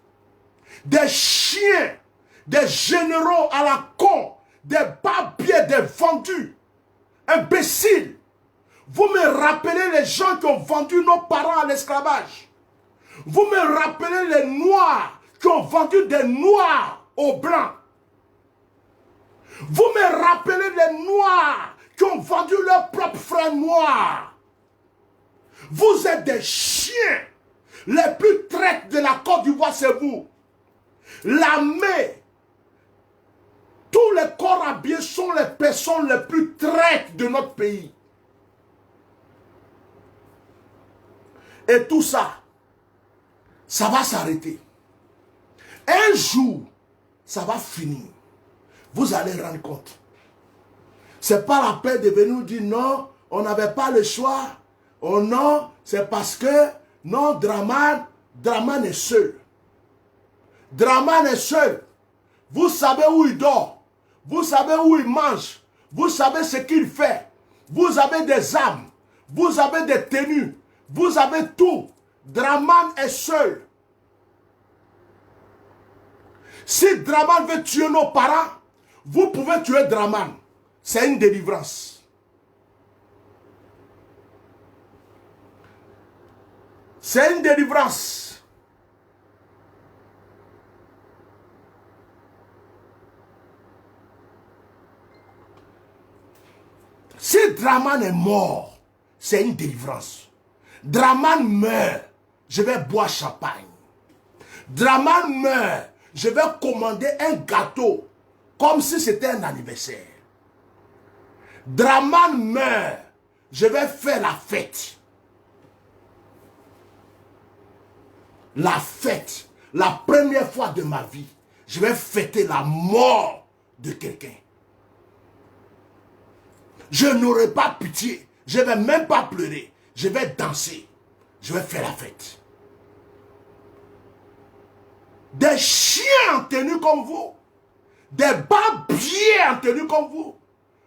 Des chiens, des généraux à la con, des barbiers, des vendus. Imbéciles. Vous me rappelez les gens qui ont vendu nos parents à l'esclavage. Vous me rappelez les noirs qui ont vendu des noirs aux blancs. Vous me rappelez les noirs qui ont vendu leurs propres frères noirs. Vous êtes des chiens. Les plus traîtres de la Côte d'Ivoire, c'est vous. L'armée, tous les corps habillés sont les personnes les plus traîtres de notre pays. Et tout ça, ça va s'arrêter. Un jour, ça va finir. Vous allez rendre compte. C'est pas la peine de venir nous dire non, on n'avait pas le choix. Oh non, c'est parce que non, Draman est seul. Draman est seul. Vous savez où il dort. Vous savez où il mange. Vous savez ce qu'il fait. Vous avez des armes. Vous avez des tenues. Vous avez tout. Draman est seul. Si Draman veut tuer nos parents, vous pouvez tuer Draman. C'est une délivrance. C'est une délivrance. Si Draman est mort, c'est une délivrance. Draman meurt, je vais boire champagne. Draman meurt, je vais commander un gâteau comme si c'était un anniversaire. Draman meurt, je vais faire la fête. La fête, la première fois de ma vie, je vais fêter la mort de quelqu'un. Je n'aurai pas pitié, je ne vais même pas pleurer, je vais danser, je vais faire la fête. Des chiens en tenue comme vous, des barbiers en tenue comme vous.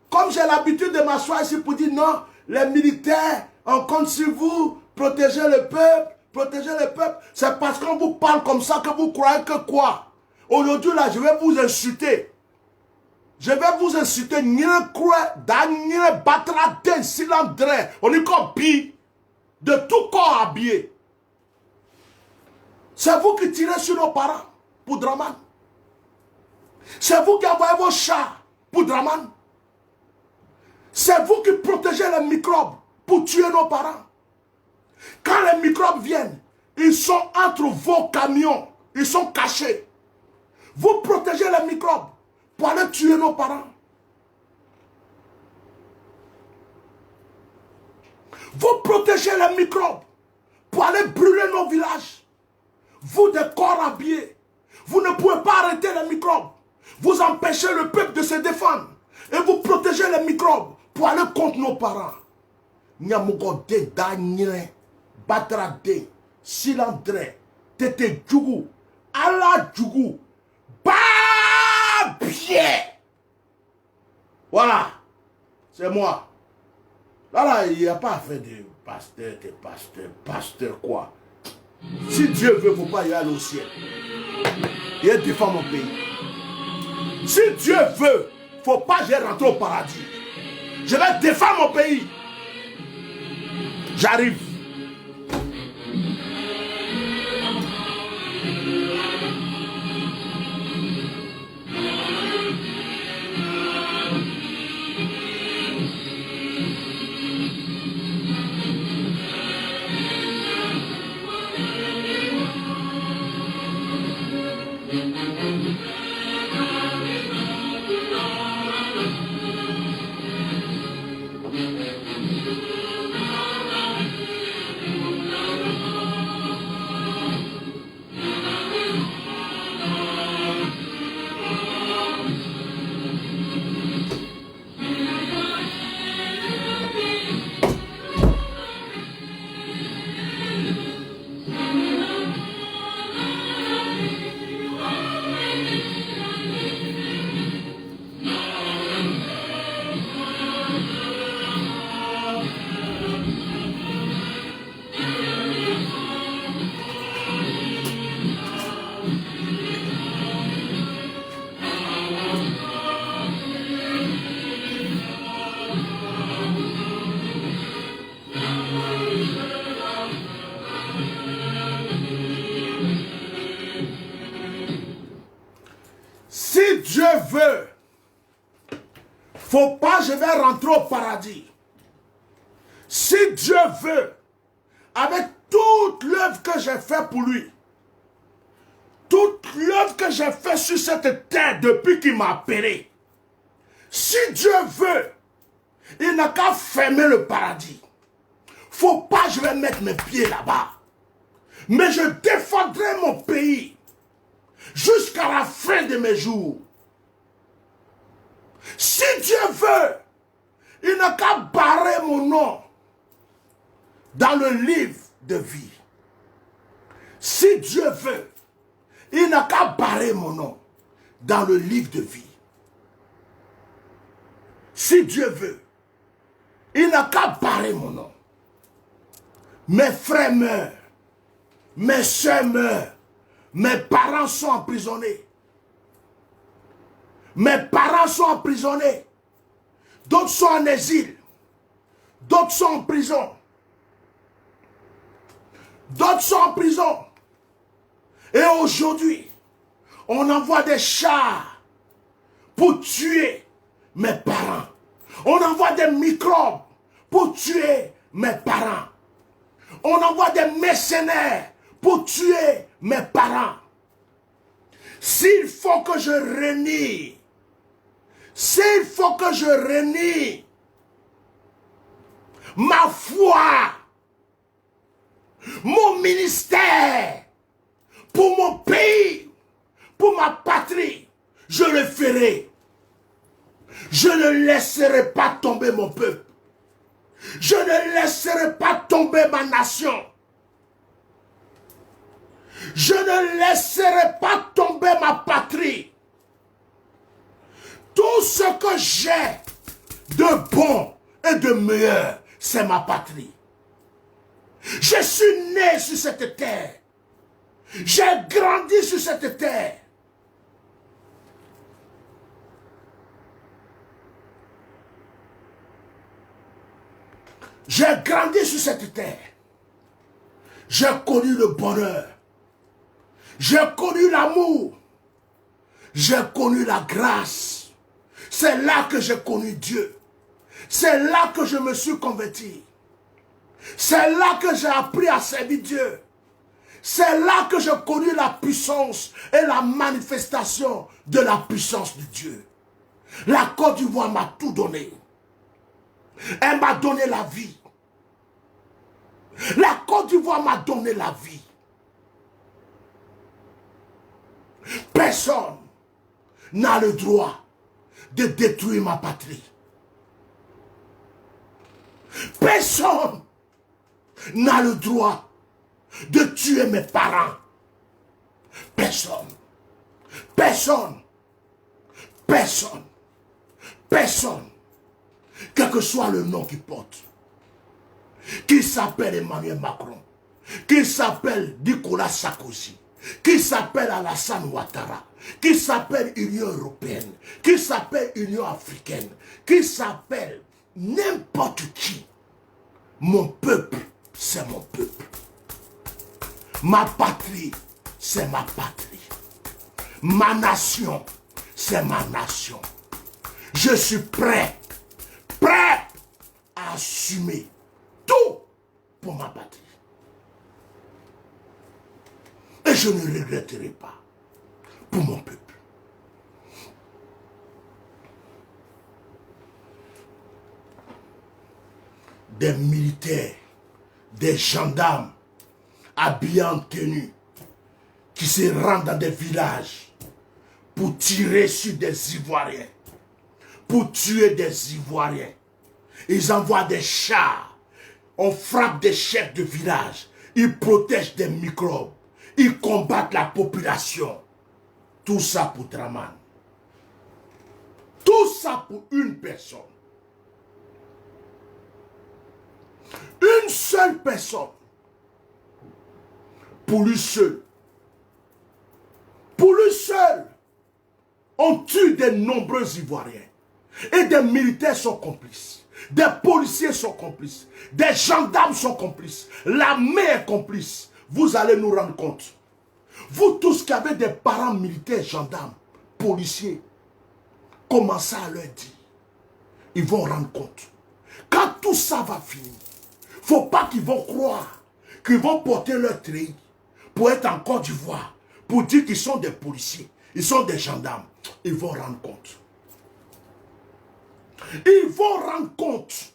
Comme j'ai l'habitude de m'asseoir ici pour dire non, les militaires, on compte sur vous, protégez le peuple. Protéger le peuple, c'est parce qu'on vous parle comme ça que vous croyez que quoi? Aujourd'hui là, je vais vous insulter. Je vais vous insulter. On y copie de tout corps habillé. C'est vous qui tirez sur nos parents pour Draman. C'est vous qui envoyez vos chats pour Draman. C'est vous qui protégez les microbes pour tuer nos parents. Quand les microbes viennent, ils sont entre vos camions. Ils sont cachés. Vous protégez les microbes pour aller tuer nos parents. Vous protégez les microbes pour aller brûler nos villages. Vous, des corps habillés, vous ne pouvez pas arrêter les microbes. Vous empêchez le peuple de se défendre. Et vous protégez les microbes pour aller contre nos parents. Nyamugode Daniel. Batrade, Silandre, Tete Djougou, Ala Djougou, Babie. Voilà, c'est moi. Là, il n'y a pas à faire de pasteur quoi. Si Dieu veut, il ne faut pas y aller au ciel. Il défend mon pays. Si Dieu veut, il ne faut pas que je rentre au paradis. Je vais défendre mon pays. J'arrive. Dieu veut, faut pas je vais rentrer au paradis. Si Dieu veut, avec toute l'œuvre que j'ai fait pour lui, toute l'œuvre que j'ai fait sur cette terre depuis qu'il m'a appelé, si Dieu veut, il n'a qu'à fermer le paradis. Faut pas je vais mettre mes pieds là-bas. Mais je défendrai mon pays jusqu'à la fin de mes jours. Si Dieu veut, il n'a qu'à barrer mon nom dans le livre de vie. Si Dieu veut, il n'a qu'à barrer mon nom dans le livre de vie. Si Dieu veut, il n'a qu'à barrer mon nom. Mes frères meurent, mes soeurs meurent, mes parents sont emprisonnés. Mes parents sont emprisonnés. D'autres sont en exil. D'autres sont en prison. D'autres sont en prison. Et aujourd'hui, on envoie des chars pour tuer mes parents. On envoie des microbes pour tuer mes parents. On envoie des mercenaires pour tuer mes parents. S'il faut que je renie, s'il faut que je renie ma foi, mon ministère, pour mon pays, pour ma patrie, je le ferai. Je ne laisserai pas tomber mon peuple. Je ne laisserai pas tomber ma nation. Je ne laisserai pas tomber ma patrie. Tout ce que j'ai de bon et de meilleur, c'est ma patrie. Je suis né sur cette terre. J'ai grandi sur cette terre. J'ai grandi sur cette terre. J'ai connu le bonheur. J'ai connu l'amour. J'ai connu la grâce. C'est là que j'ai connu Dieu. C'est là que je me suis converti. C'est là que j'ai appris à servir Dieu. C'est là que j'ai connu la puissance et la manifestation de la puissance de Dieu. La Côte d'Ivoire m'a tout donné. Elle m'a donné la vie. La Côte d'Ivoire m'a donné la vie. Personne n'a le droit de détruire ma patrie. Personne n'a le droit de tuer mes parents. Personne. Personne. Personne. Personne. Quel que soit le nom qu'il porte. Qu'il s'appelle Emmanuel Macron. Qu'il s'appelle Nicolas Sarkozy. Qu'il s'appelle Alassane Ouattara. Qu'il s'appelle Union Européenne. Qu'il s'appelle Union Africaine. Qu'il s'appelle n'importe qui. Mon peuple, c'est mon peuple. Ma patrie, c'est ma patrie. Ma nation, c'est ma nation. Je suis prêt à assumer tout pour ma patrie. Et je ne regretterai pas pour mon peuple. Des militaires, des gendarmes habillés en tenue qui se rendent dans des villages pour tirer sur des Ivoiriens, pour tuer des Ivoiriens. Ils envoient des chars, on frappe des chefs de village, ils protègent des microbes, ils combattent la population. Tout ça pour Draman. Tout ça pour une personne. Une seule personne. Pour lui seul. Pour lui seul. On tue de nombreux Ivoiriens. Et des militaires sont complices. Des policiers sont complices. Des gendarmes sont complices. L'armée est complice. Vous allez nous rendre compte. Vous tous qui avez des parents militaires, gendarmes, policiers, commencer à leur dire. Ils vont rendre compte. Quand tout ça va finir, il ne faut pas qu'ils vont croire qu'ils vont porter leur treillis pour être en Côte d'Ivoire, pour dire qu'ils sont des policiers, ils sont des gendarmes. Ils vont rendre compte. Ils vont rendre compte.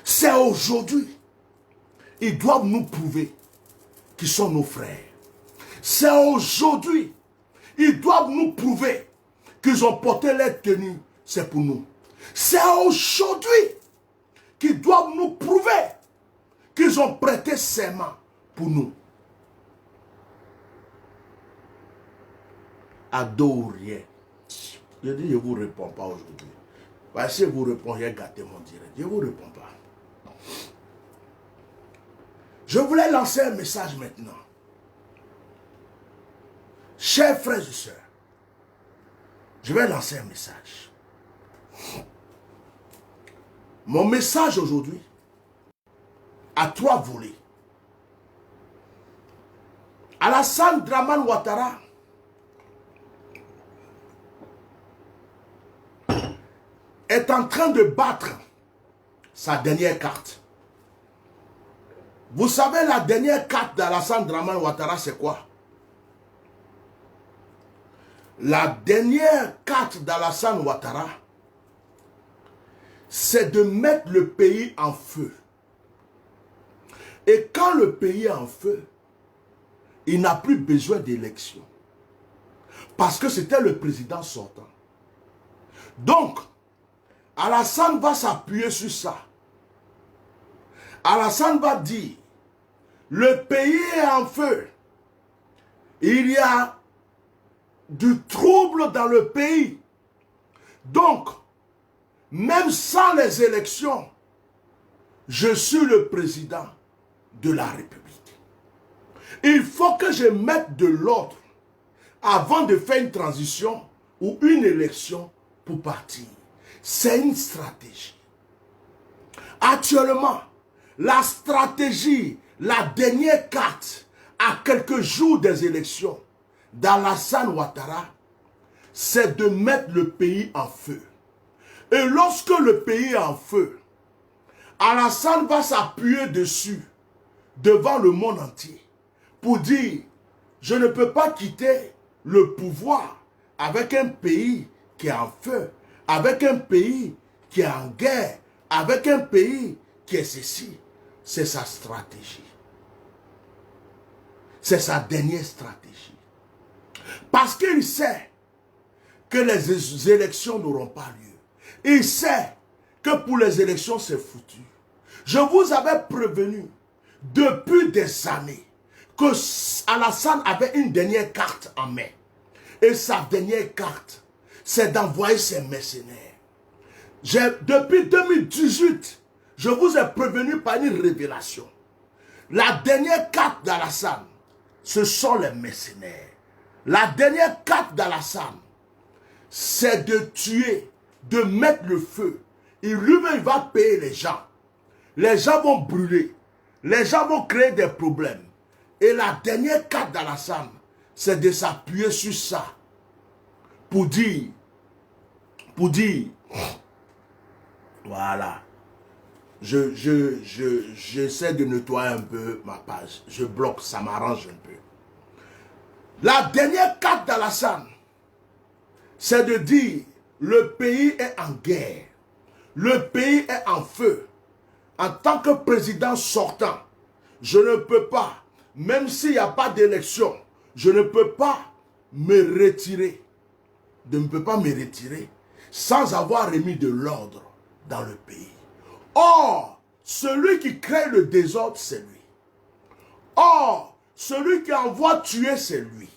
C'est aujourd'hui. Ils doivent nous prouver qu'ils sont nos frères. C'est aujourd'hui. Ils doivent nous prouver qu'ils ont porté leur tenue. C'est pour nous. C'est aujourd'hui qu'ils doivent nous prouver qu'ils ont prêté serment pour nous. Adorez. Je dis, je ne vous réponds pas aujourd'hui. Parce que si je vous réponds, j'ai gâté mon direct. Je ne vous réponds pas. Je voulais lancer un message maintenant. Chers frères et sœurs, je vais lancer un message. Mon message aujourd'hui a 3 volets. Alassane Dramane Ouattara est en train de battre sa dernière carte. Vous savez, la dernière carte d'Alassane Dramane Ouattara, c'est quoi? La dernière carte d'Alassane Ouattara, c'est de mettre le pays en feu. Et quand le pays est en feu, il n'a plus besoin d'élection. Parce que c'était le président sortant. Donc, Alassane va s'appuyer sur ça. Alassane va dire, le pays est en feu. Il y a du trouble dans le pays. Donc, même sans les élections, je suis le président de la République. Il faut que je mette de l'ordre avant de faire une transition ou une élection pour partir. C'est une stratégie. Actuellement, la stratégie, la dernière carte, à quelques jours des élections d'Alassane Ouattara, c'est de mettre le pays en feu. Et lorsque le pays est en feu, Alassane va s'appuyer dessus, devant le monde entier, pour dire, je ne peux pas quitter le pouvoir avec un pays qui est en feu, avec un pays qui est en guerre, avec un pays qui est ceci. C'est sa stratégie. C'est sa dernière stratégie. Parce qu'il sait que les élections n'auront pas lieu. Il sait que pour les élections, c'est foutu. Je vous avais prévenu depuis des années que Alassane avait une dernière carte en main. Et sa dernière carte, c'est d'envoyer ses mercenaires. Depuis 2018, je vous ai prévenu par une révélation. La dernière carte d'Alassane, ce sont les mercenaires. La dernière carte d'Alassane, c'est de tuer, de mettre le feu. Et lui-même, il va payer les gens. Les gens vont brûler. Les gens vont créer des problèmes. Et la dernière carte d'Alassane, c'est de s'appuyer sur ça. Pour dire, voilà. J'essaie de nettoyer un peu ma page. Je bloque, ça m'arrange un peu. La dernière carte d'Alassane, c'est de dire, le pays est en guerre. Le pays est en feu. En tant que président sortant, je ne peux pas, même s'il n'y a pas d'élection, je ne peux pas me retirer. Je ne peux pas me retirer sans avoir remis de l'ordre dans le pays. Or, celui qui crée le désordre, c'est lui. Or, celui qui envoie tuer, c'est lui.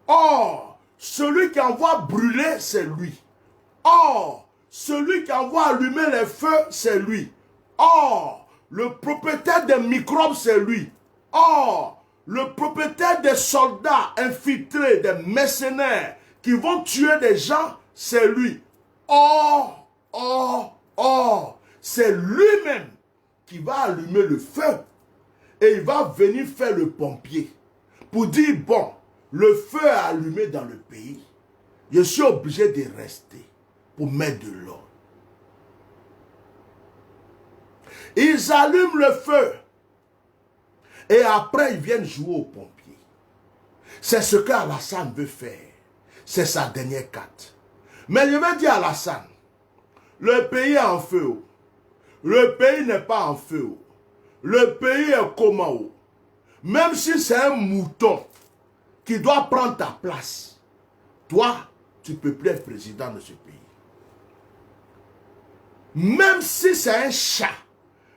Or, celui qui envoie brûler, c'est lui. Or, celui qui envoie allumer les feux, c'est lui. Or, le propriétaire des microbes, c'est lui. Or, le propriétaire des soldats infiltrés, des mercenaires qui vont tuer des gens, c'est lui. Or, c'est lui-même qui va allumer le feu. Et il va venir faire le pompier pour dire, bon, le feu est allumé dans le pays. Je suis obligé de rester pour mettre de l'ordre. Ils allument le feu. Et après, ils viennent jouer aux pompiers. C'est ce qu'Alassane veut faire. C'est sa dernière carte. Mais je vais dire à Alassane, le pays est en feu. Le pays n'est pas en feu. Le pays est comment? Même si c'est un mouton qui doit prendre ta place, toi, tu ne peux plus être président de ce pays. Même si c'est un chat,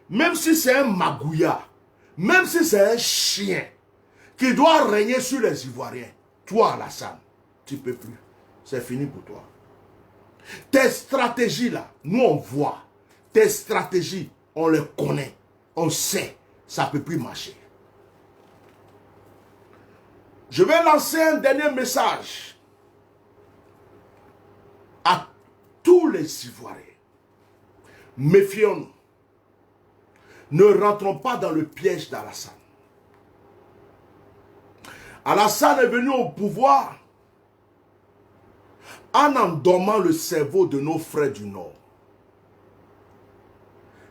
même si c'est un magouilla, même si c'est un chien qui doit régner sur les Ivoiriens, toi, Alassane, tu ne peux plus. C'est fini pour toi. Tes stratégies là, nous on voit. Tes stratégies, on les connaît. On sait, ça ne peut plus marcher. Je vais lancer un dernier message à tous les Ivoiriens. Méfions-nous. Ne rentrons pas dans le piège d'Alassane. Alassane est venu au pouvoir en endormant le cerveau de nos frères du Nord.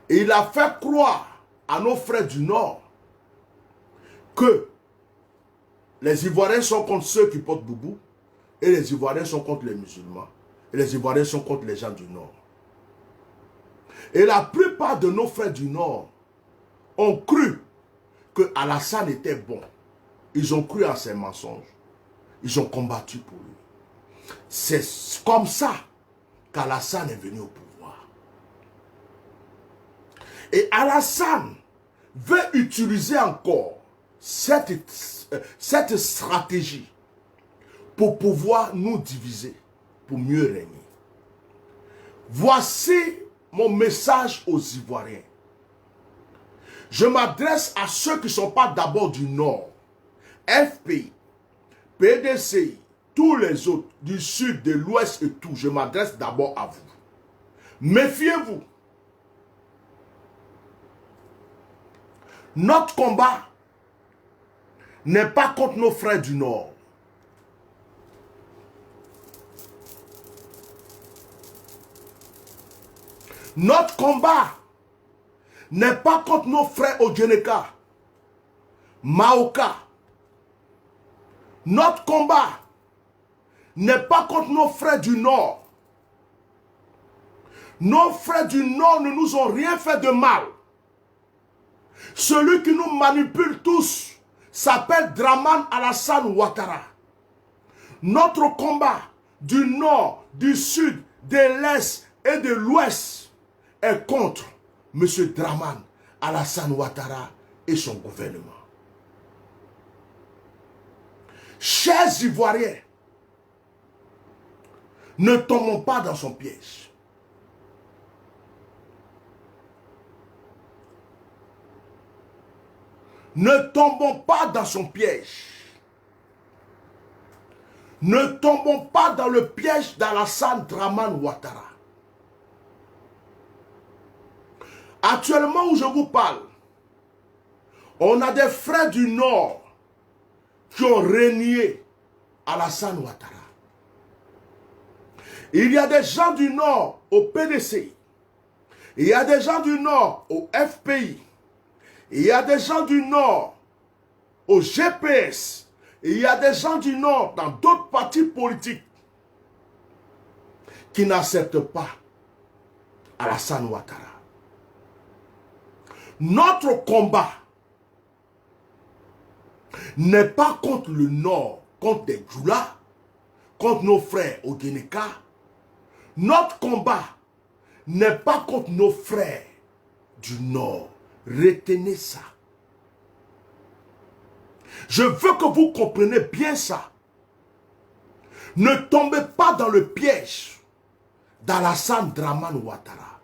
Et il a fait croire à nos frères du Nord que les Ivoiriens sont contre ceux qui portent boubou et les Ivoiriens sont contre les musulmans et les Ivoiriens sont contre les gens du Nord. Et la plupart de nos frères du Nord ont cru que Alassane était bon. Ils ont cru à ses mensonges. Ils ont combattu pour lui. C'est comme ça qu'Alassane est venu au pouvoir. Et Alassane veut utiliser encore cette stratégie pour pouvoir nous diviser, pour mieux régner. Voici mon message aux Ivoiriens. Je m'adresse à ceux qui ne sont pas d'abord du Nord, FPI, PDCI, tous les autres, du Sud, de l'Ouest et tout. Je m'adresse d'abord à vous. Méfiez-vous. Notre combat n'est pas contre nos frères du Nord. Notre combat n'est pas contre nos frères Odjeneka, Maoka. Notre combat n'est pas contre nos frères du Nord. Nos frères du Nord ne nous ont rien fait de mal. Celui qui nous manipule tous s'appelle Dramane Alassane Ouattara. Notre combat du Nord, du Sud, de l'Est et de l'Ouest est contre M. Dramane Alassane Ouattara et son gouvernement. Chers Ivoiriens, ne tombons pas dans son piège. Ne tombons pas dans son piège. Ne tombons pas dans le piège d'Alassane Dramane Ouattara. Actuellement où je vous parle, on a des frères du Nord qui ont renié Alassane Ouattara. Il y a des gens du Nord au PDC. Il y a des gens du Nord au FPI. Il y a des gens du Nord au GPS. Il y a des gens du Nord dans d'autres partis politiques qui n'acceptent pas Alassane Ouattara. Notre combat n'est pas contre le Nord, contre des Djoula, contre nos frères Odjeneka. Notre combat n'est pas contre nos frères du Nord. Retenez ça. Je veux que vous compreniez bien ça. Ne tombez pas dans le piège d'Alassane Dramane Ouattara.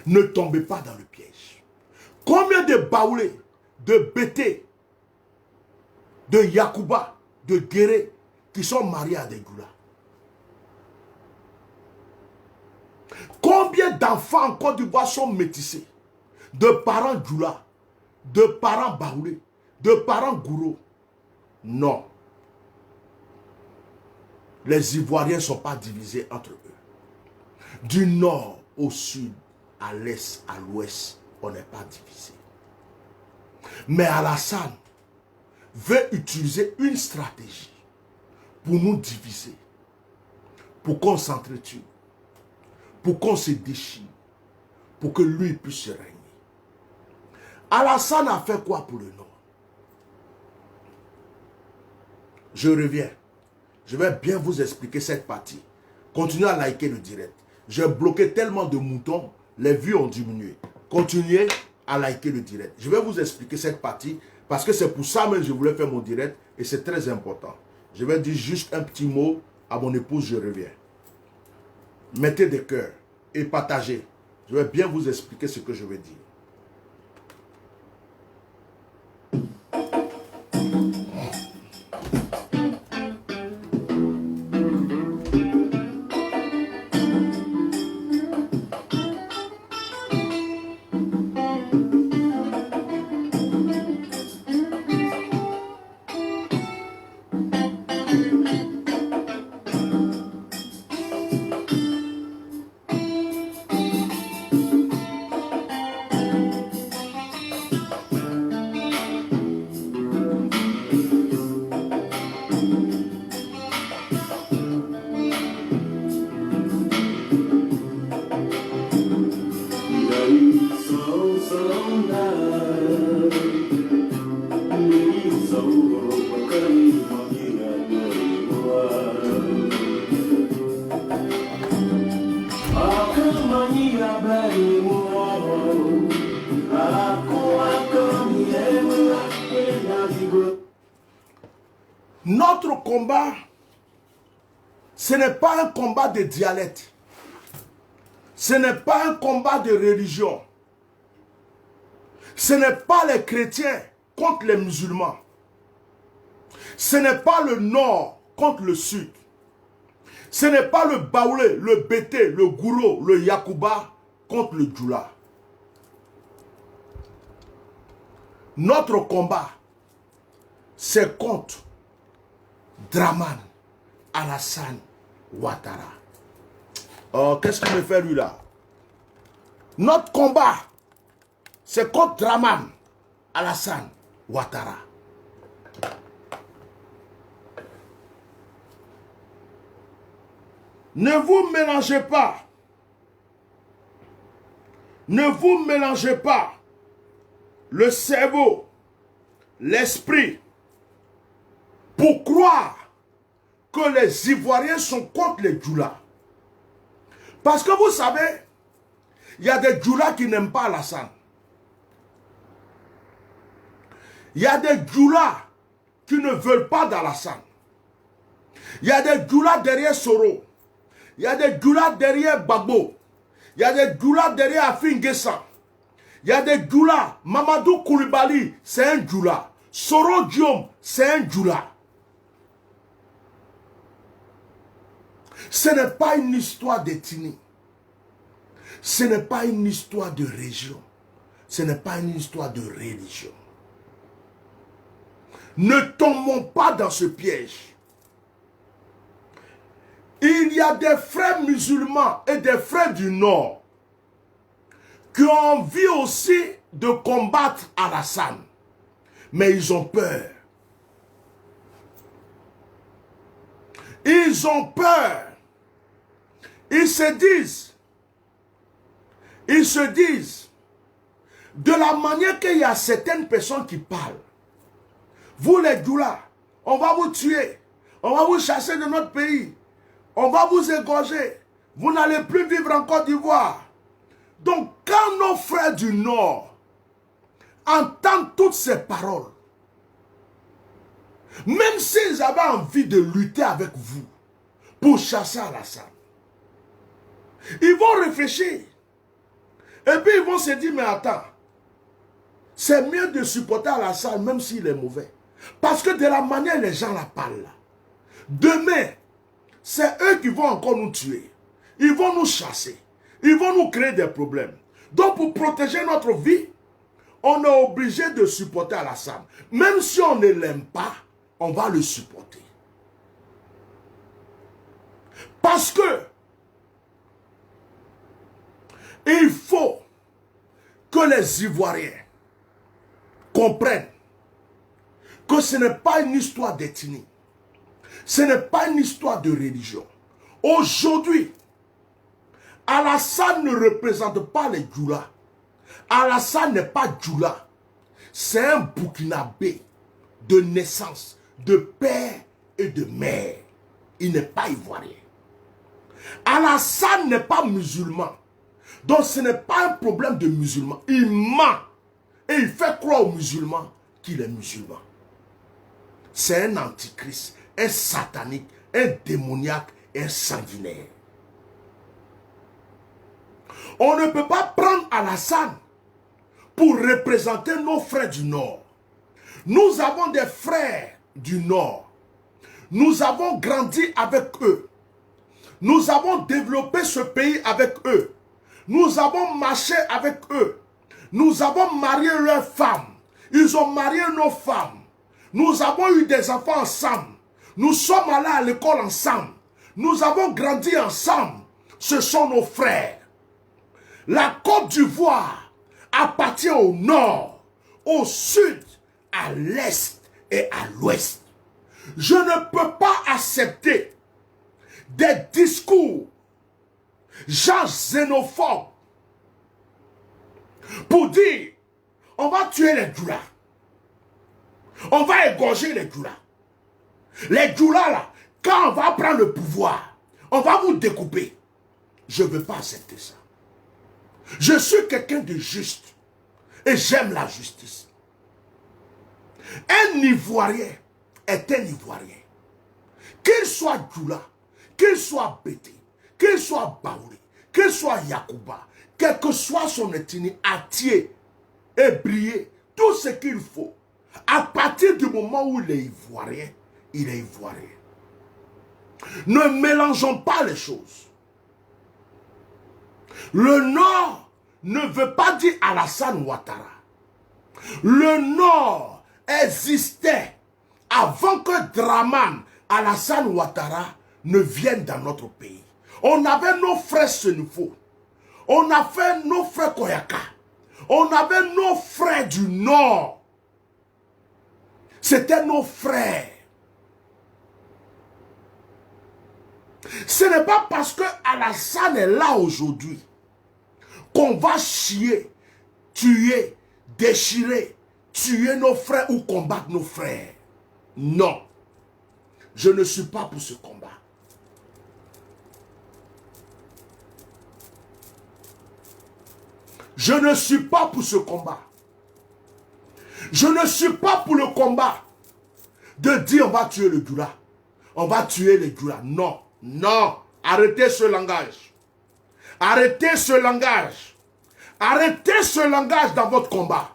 Ne tombez pas dans le piège. Combien de Baoulés, de Bété, de Yacouba, de Guéré qui sont mariés à des Goulas? Combien d'enfants en Côte d'Ivoire sont métissés? De parents Djoula, de parents Baoulé, de parents Gouro? Non. les Ivoiriens ne sont pas divisés entre eux. Du nord au sud, à l'est, à l'ouest, on n'est pas divisé. Mais Alassane veut utiliser une stratégie pour nous diviser, pour qu'on s'entretue, pour qu'on se déchire, pour que lui puisse régner. Alassane a fait quoi pour le Nord? Je reviens. Je vais bien vous expliquer cette partie. Continuez à liker le direct. J'ai bloqué tellement de moutons, les vues ont diminué. Continuez à liker le direct. Je vais vous expliquer cette partie parce que c'est pour ça même que je voulais faire mon direct et c'est très important. Je vais dire juste un petit mot à mon épouse, je reviens. Mettez des cœurs et partagez. Je vais bien vous expliquer ce que je vais dire. Notre combat, ce n'est pas un combat de dialecte. Ce n'est pas un combat de religion. Ce n'est pas les chrétiens contre les musulmans. Ce n'est pas le nord contre le sud. Ce n'est pas le Baoulé, le Bété, le Gouro, le Yakuba contre le Djoula. Notre combat, c'est contre Dramane Alassane Ouattara. Oh, qu'est-ce qu'il me fait lui là? Notre combat, c'est contre Dramane Alassane Ouattara. Ne vous mélangez pas. Ne vous mélangez pas le cerveau, l'esprit, pour croire que les Ivoiriens sont contre les Djoula. Parce que vous savez, il y a des Djoula qui n'aiment pas Alassane. Il y a des Djoula qui ne veulent pas d'Alassane. Il y a des Djoula derrière Soro. Il y a des Djoula derrière Babo. Il y a des Djoula derrière Afin Guessan. Il y a des Djoula. Mamadou Koulibaly, c'est un Djoula. Soro Diom, c'est un Djoula. Ce n'est pas une histoire d'ethnie. Ce n'est pas une histoire de région. Ce n'est pas une histoire de religion. Ne tombons pas dans ce piège. Il y a des frères musulmans et des frères du Nord qui ont envie aussi de combattre Alassane. Mais ils ont peur. Ils ont peur. Ils se disent, de la manière qu'il y a certaines personnes qui parlent, vous les Djoula, on va vous tuer, on va vous chasser de notre pays, on va vous égorger, vous n'allez plus vivre en Côte d'Ivoire. Donc quand nos frères du Nord entendent toutes ces paroles, même s'ils avaient envie de lutter avec vous pour chasser Alassane, ils vont réfléchir. Et puis ils vont se dire, mais attends, c'est mieux de supporter Alassane même s'il est mauvais. Parce que de la manière les gens la parlent, là, demain, c'est eux qui vont encore nous tuer. Ils vont nous chasser. Ils vont nous créer des problèmes. Donc pour protéger notre vie, on est obligé de supporter Alassane. Même si on ne l'aime pas, on va le supporter. Parce que il faut que les Ivoiriens comprennent que ce n'est pas une histoire d'ethnie. Ce n'est pas une histoire de religion. Aujourd'hui, Alassane ne représente pas les Djoula. Alassane n'est pas Djoula. C'est un Burkinabé de naissance, de père et de mère. Il n'est pas ivoirien. Alassane n'est pas musulman. Donc ce n'est pas un problème de musulman. Il ment. Et il fait croire aux musulmans qu'il est musulman. C'est un antichrist, un satanique, un démoniaque et un sanguinaire. On ne peut pas prendre Alassane pour représenter nos frères du Nord. Nous avons des frères du Nord. Nous avons grandi avec eux. Nous avons développé ce pays avec eux. Nous avons marché avec eux. Nous avons marié leurs femmes. Ils ont marié nos femmes. Nous avons eu des enfants ensemble. Nous sommes allés à l'école ensemble. Nous avons grandi ensemble. Ce sont nos frères. La Côte d'Ivoire appartient au nord, au sud, à l'est et à l'ouest. Je ne peux pas accepter des discours genre xénophobes pour dire on va tuer les Djoula. On va égorger les Djoula. Les Djoula là, quand on va prendre le pouvoir, on va vous découper. Je ne veux pas accepter ça. Je suis quelqu'un de juste et j'aime la justice. Un Ivoirien est un Ivoirien. Qu'il soit Djoula, qu'il soit Bété, qu'il soit Baouri, qu'il soit Yacouba, quelle que soit son ethnie, Atié, Ébrié, tout ce qu'il faut. À partir du moment où il est Ivoirien, il est Ivoirien. Ne mélangeons pas les choses. Le Nord ne veut pas dire Alassane Ouattara. Le Nord existait avant que Draman Alassane Ouattara ne vienne dans notre pays. On avait nos frères Senufo. On avait nos frères Koyaka. On avait nos frères du Nord. C'était nos frères. Ce n'est pas parce que Alassane est là aujourd'hui qu'on va chier, tuer, déchirer, tuer nos frères ou combattre nos frères. Non. Je ne suis pas pour ce combat. Je ne suis pas pour ce combat. Je ne suis pas pour le combat de dire on va tuer le Djoula. On va tuer les Djoula. Non, non. Arrêtez ce langage. Arrêtez ce langage. Arrêtez ce langage dans votre combat.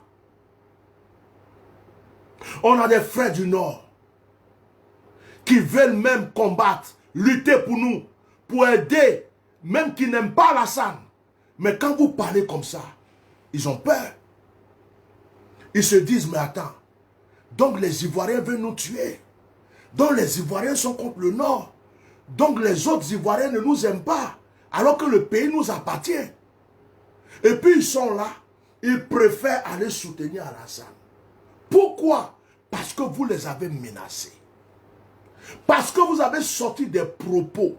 On a des frères du Nord qui veulent même combattre, lutter pour nous, pour aider, même qui n'aiment pas Alassane. Mais quand vous parlez comme ça, ils ont peur. Ils se disent, mais attends, donc les Ivoiriens veulent nous tuer. Donc les Ivoiriens sont contre le Nord. Donc les autres Ivoiriens ne nous aiment pas, alors que le pays nous appartient. Et puis ils sont là, ils préfèrent aller soutenir Alassane. Pourquoi? Parce que vous les avez menacés. Parce que vous avez sorti des propos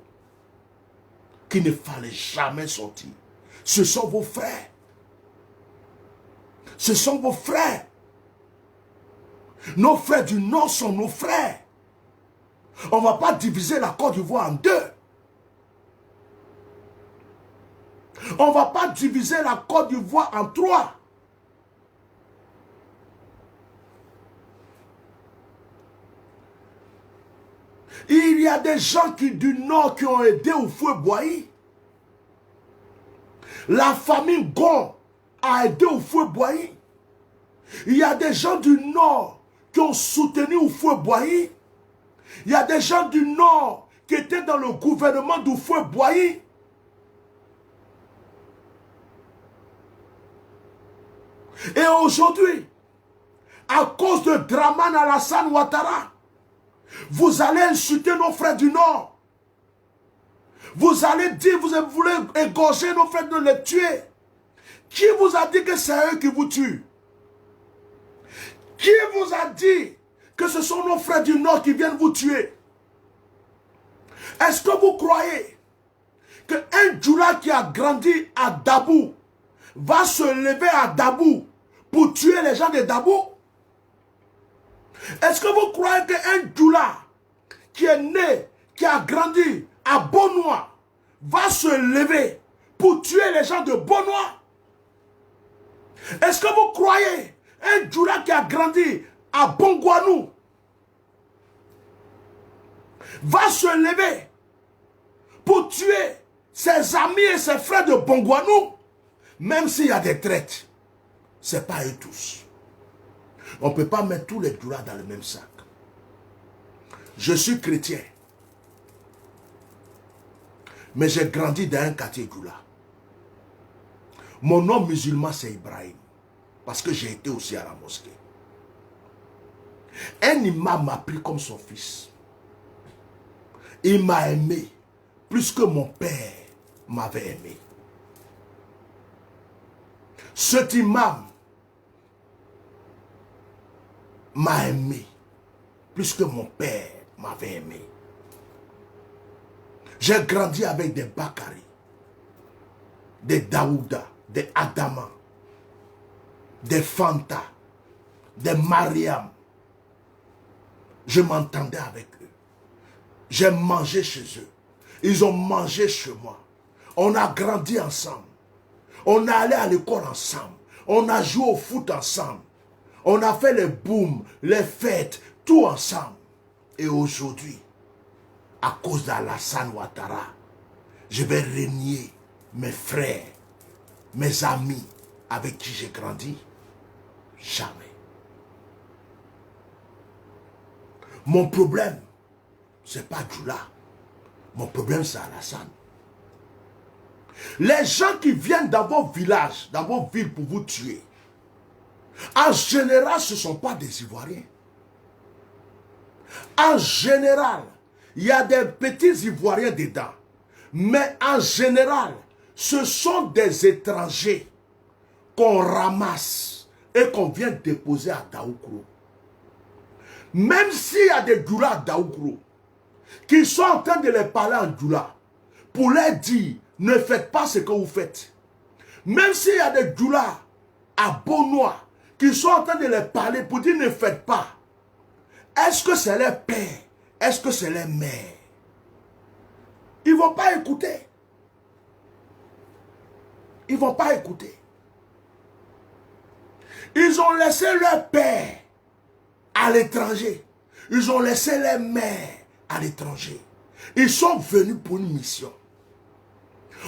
qu'il ne fallait jamais sortir. Ce sont vos frères. Ce sont vos frères. Nos frères du Nord sont nos frères. On ne va pas diviser la Côte d'Ivoire en deux. On ne va pas diviser la Côte d'Ivoire en trois. Il y a des gens du Nord qui ont aidé Houphouët-Boigny. La famille Gon a aidé Houphouët-Boigny. Il y a des gens du Nord qui ont soutenu Houphouët-Boigny. Il y a des gens du Nord qui étaient dans le gouvernement d'Houphouët-Boigny. Et aujourd'hui, à cause de Draman Alassane Ouattara, vous allez insulter nos frères du Nord. Vous allez dire, vous voulez égorger nos frères, de les tuer. Qui vous a dit que c'est eux qui vous tuent? Qui vous a dit que ce sont nos frères du Nord qui viennent vous tuer? Est-ce que vous croyez qu'un Djoula qui a grandi à Dabou va se lever à Dabou pour tuer les gens de Dabou? Est-ce que vous croyez qu'un Djoula qui est né, qui a grandi à Bonois va se lever pour tuer les gens de Bonois? Est-ce que vous croyez un Djoula qui a grandi à Bongouanou va se lever pour tuer ses amis et ses frères de Bongouanou? Même s'il y a des traites, ce n'est pas eux tous. On ne peut pas mettre tous les Djoulas dans le même sac. Je suis chrétien. Mais j'ai grandi dans un quartier Djoula. Mon nom musulman, c'est Ibrahim. Parce que j'ai été aussi à la mosquée. Un imam m'a pris comme son fils. Il m'a aimé plus que mon père m'avait aimé. Cet imam m'a aimé plus que mon père m'avait aimé. J'ai grandi avec des Bakari, des Daouda, des Adama, des Fanta, des Mariam. Je m'entendais avec eux. J'ai mangé chez eux. Ils ont mangé chez moi. On a grandi ensemble. On est allé à l'école ensemble. On a joué au foot ensemble. On a fait les booms, les fêtes, tout ensemble. Et aujourd'hui, à cause d'Alassane Ouattara, je vais renier mes frères, mes amis avec qui j'ai grandi. Jamais. Mon problème, ce n'est pas Djoula. Mon problème, c'est Alassane. Les gens qui viennent dans vos villages, dans vos villes pour vous tuer, en général, ce ne sont pas des Ivoiriens. En général, il y a des petits Ivoiriens dedans. Mais en général, ce sont des étrangers qu'on ramasse et qu'on vient déposer à Daoukro. Même s'il y a des Djoula à Daoukro qui sont en train de les parler en Djoula pour leur dire ne faites pas ce que vous faites. Même s'il y a des Djoula à Bonois qui sont en train de les parler pour dire ne faites pas. Est-ce que c'est leur père? Est-ce que c'est leur mère? Ils ne vont pas écouter. Ils ne vont pas écouter. Ils ont laissé leur père à l'étranger. Ils ont laissé leur mère à l'étranger. Ils sont venus pour une mission.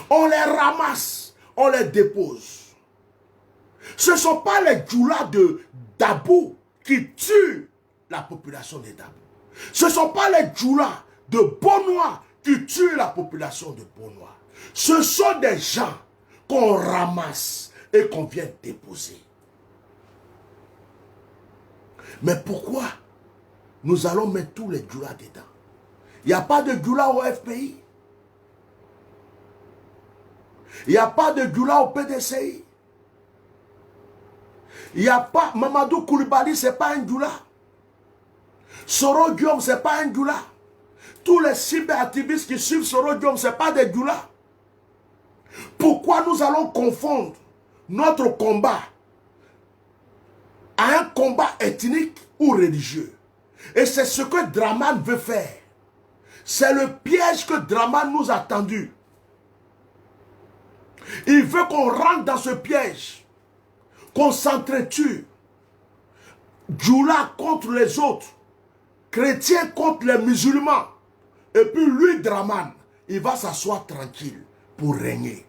On les ramasse, on les dépose. Ce ne sont pas les Djoula de Dabou qui tuent la population de Dabou. Ce ne sont pas les Djoula de Bonois qui tuent la population de Bonois. Ce sont des gens qu'on ramasse et qu'on vient déposer. Mais pourquoi nous allons mettre tous les Djoula dedans? Il n'y a pas de Djoula au FPI. Il n'y a pas de Djoula au PDCI. Il n'y a pas... Mamadou Koulibaly, ce n'est pas un Djoula. Soro Guillaume, ce n'est pas un Djoula. Tous les cyberactivistes qui suivent Soro Guillaume, ce n'est pas des Djoula. Pourquoi nous allons confondre notre combat à un combat ethnique ou religieux? Et c'est ce que Draman veut faire. C'est le piège que Draman nous a tendu. Il veut qu'on rentre dans ce piège, qu'on s'entretue. Djoula contre les autres, chrétiens contre les musulmans. Et puis lui, Draman, il va s'asseoir tranquille pour régner.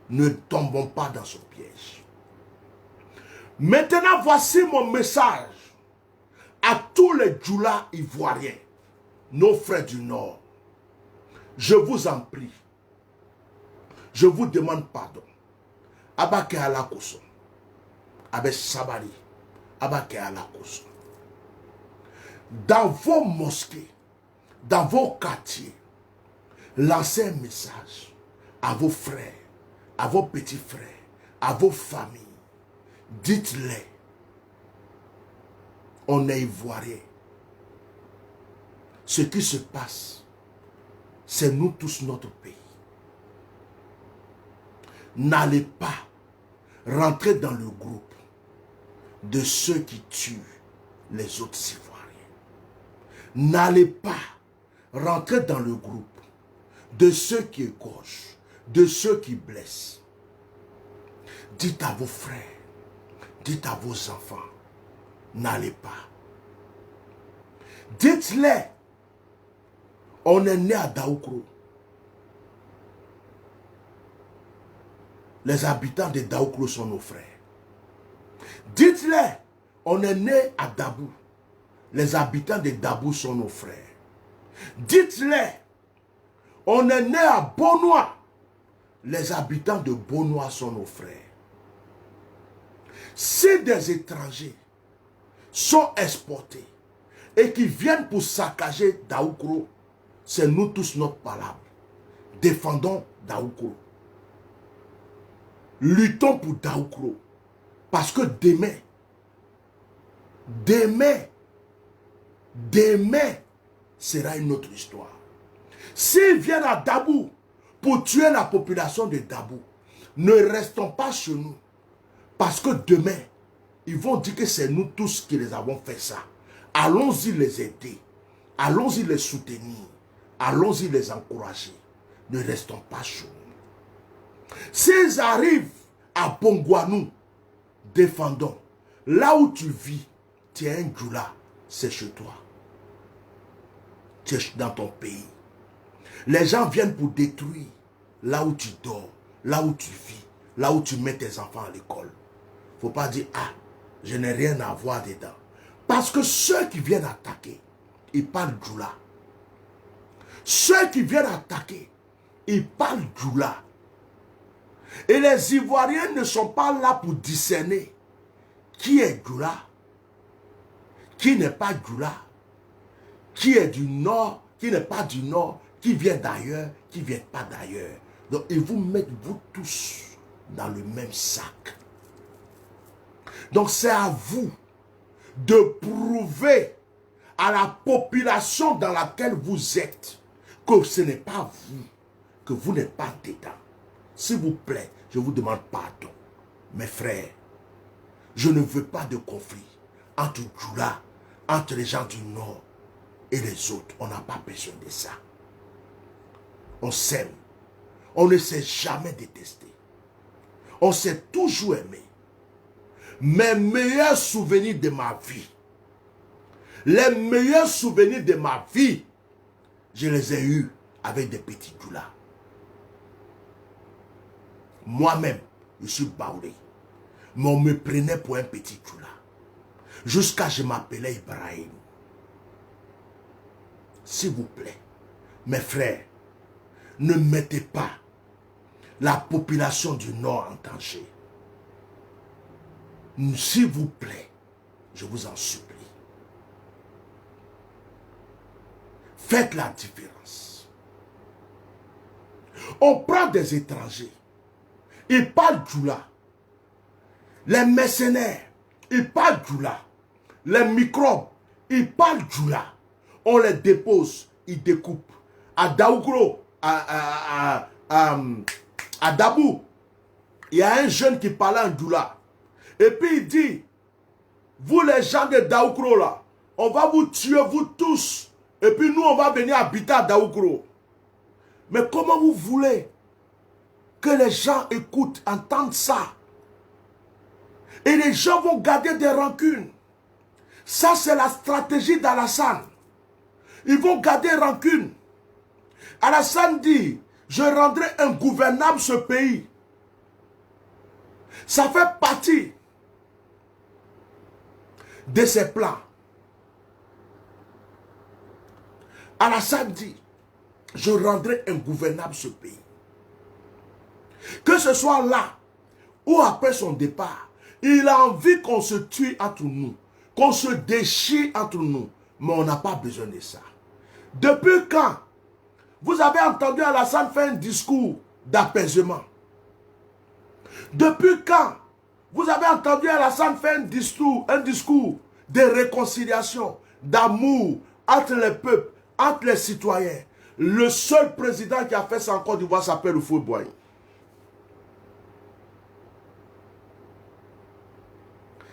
Ne tombons pas dans ce piège. Maintenant, voici mon message à tous les Djoula ivoiriens, nos frères du Nord. Je vous en prie. Je vous demande pardon. Abake alakoso. Abe sabari. Abake alakoso. Dans vos mosquées, dans vos quartiers, Lancez un message à vos frères, à vos petits frères, à vos familles. Dites-les, on est ivoirien. Ce qui se passe, c'est nous tous notre pays. N'allez pas rentrer dans le groupe de ceux qui tuent les autres Ivoiriens. N'allez pas rentrer dans le groupe de ceux qui égorgent, de ceux qui blessent. Dites à vos frères, dites à vos enfants, n'allez pas. Dites-les, on est né à Daoukro. Les habitants de Daoukro sont nos frères. Dites-les, on est né à Dabou. Les habitants de Dabou sont nos frères. Dites-les, on est né à Bonois. Les habitants de Bonois sont nos frères. Si des étrangers sont exportés et qui viennent pour saccager Daoukro, c'est nous tous notre palabre. Défendons Daoukro. Luttons pour Daoukro. Parce que demain sera une autre histoire. S'ils viennent à Dabou pour tuer la population de Dabou, ne restons pas chez nous. Parce que demain, ils vont dire que c'est nous tous qui les avons fait ça. Allons-y les aider. Allons-y les soutenir. Allons-y les encourager. Ne restons pas chez nous. S'ils arrivent à Bongouanou, défendons. Là où tu vis, tu es un Djoula, c'est chez toi. Tu es dans ton pays. Les gens viennent pour détruire là où tu dors, là où tu vis, là où tu mets tes enfants à l'école. Il ne faut pas dire, ah, je n'ai rien à voir dedans. Parce que ceux qui viennent attaquer, ils parlent Djoula. Ceux qui viennent attaquer, ils parlent Djoula. Et les Ivoiriens ne sont pas là pour discerner qui est Djoula, qui n'est pas Djoula, qui est du nord, qui n'est pas du nord, qui vient d'ailleurs, qui ne vient pas d'ailleurs. Donc ils vous mettent vous tous dans le même sac. Donc c'est à vous de prouver à la population dans laquelle vous êtes que ce n'est pas vous, que vous n'êtes pas dedans. S'il vous plaît, je vous demande pardon. Mes frères, je ne veux pas de conflit entre Djoula, entre les gens du Nord et les autres. On n'a pas besoin de ça. On s'aime. On ne s'est jamais détesté. On s'est toujours aimé. Mes meilleurs souvenirs de ma vie, les meilleurs souvenirs de ma vie, je les ai eus avec des petits Djoula. Moi-même, je suis baoulé. Mais on me prenait pour un petit Djoula. Jusqu'à ce que je m'appelais Ibrahim. S'il vous plaît, mes frères, ne mettez pas la population du Nord en danger. S'il vous plaît, je vous en supplie. Faites la différence. On prend des étrangers. Ils parlent Djoula. Les mercenaires, ils parlent Djoula. Les microbes, ils parlent Djoula. On les dépose, ils découpent. À Daoukro, à Dabou, il y a un jeune qui parlait en Djoula. Et puis il dit, vous les gens de Daoukro là, on va vous tuer vous tous. Et puis nous on va venir habiter à Daoukro. Mais comment vous voulez que les gens écoutent, entendent ça? Et les gens vont garder des rancunes. Ça c'est la stratégie d'Alassane. Ils vont garder rancune. Alassane dit, je rendrai ingouvernable ce pays. Ça fait partie de ses plans. Alassane dit, je rendrai ingouvernable ce pays. Que ce soit là ou après son départ, il a envie qu'on se tue entre nous, qu'on se déchire entre nous. Mais on n'a pas besoin de ça. Depuis quand vous avez entendu Alassane faire un discours d'apaisement? Depuis quand vous avez entendu Alassane faire un discours de réconciliation, d'amour entre les peuples, entre les citoyens? Le seul président qui a fait ça en Côte d'Ivoire s'appelle Houphouët-Boigny.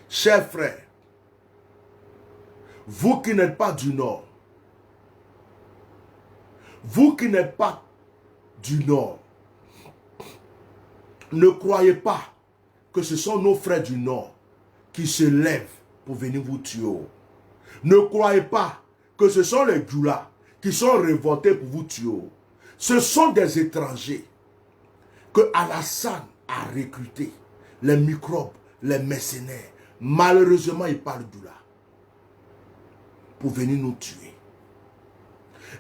Chers frères, vous qui n'êtes pas du Nord, vous qui n'êtes pas du Nord, ne croyez pas que ce sont nos frères du Nord qui se lèvent pour venir vous tuer. Ne croyez pas que ce sont les Djoula qui sont révoltés pour vous tuer. Ce sont des étrangers que Alassane a recrutés, les microbes, les mercenaires. Malheureusement, ils parlent Djoula pour venir nous tuer.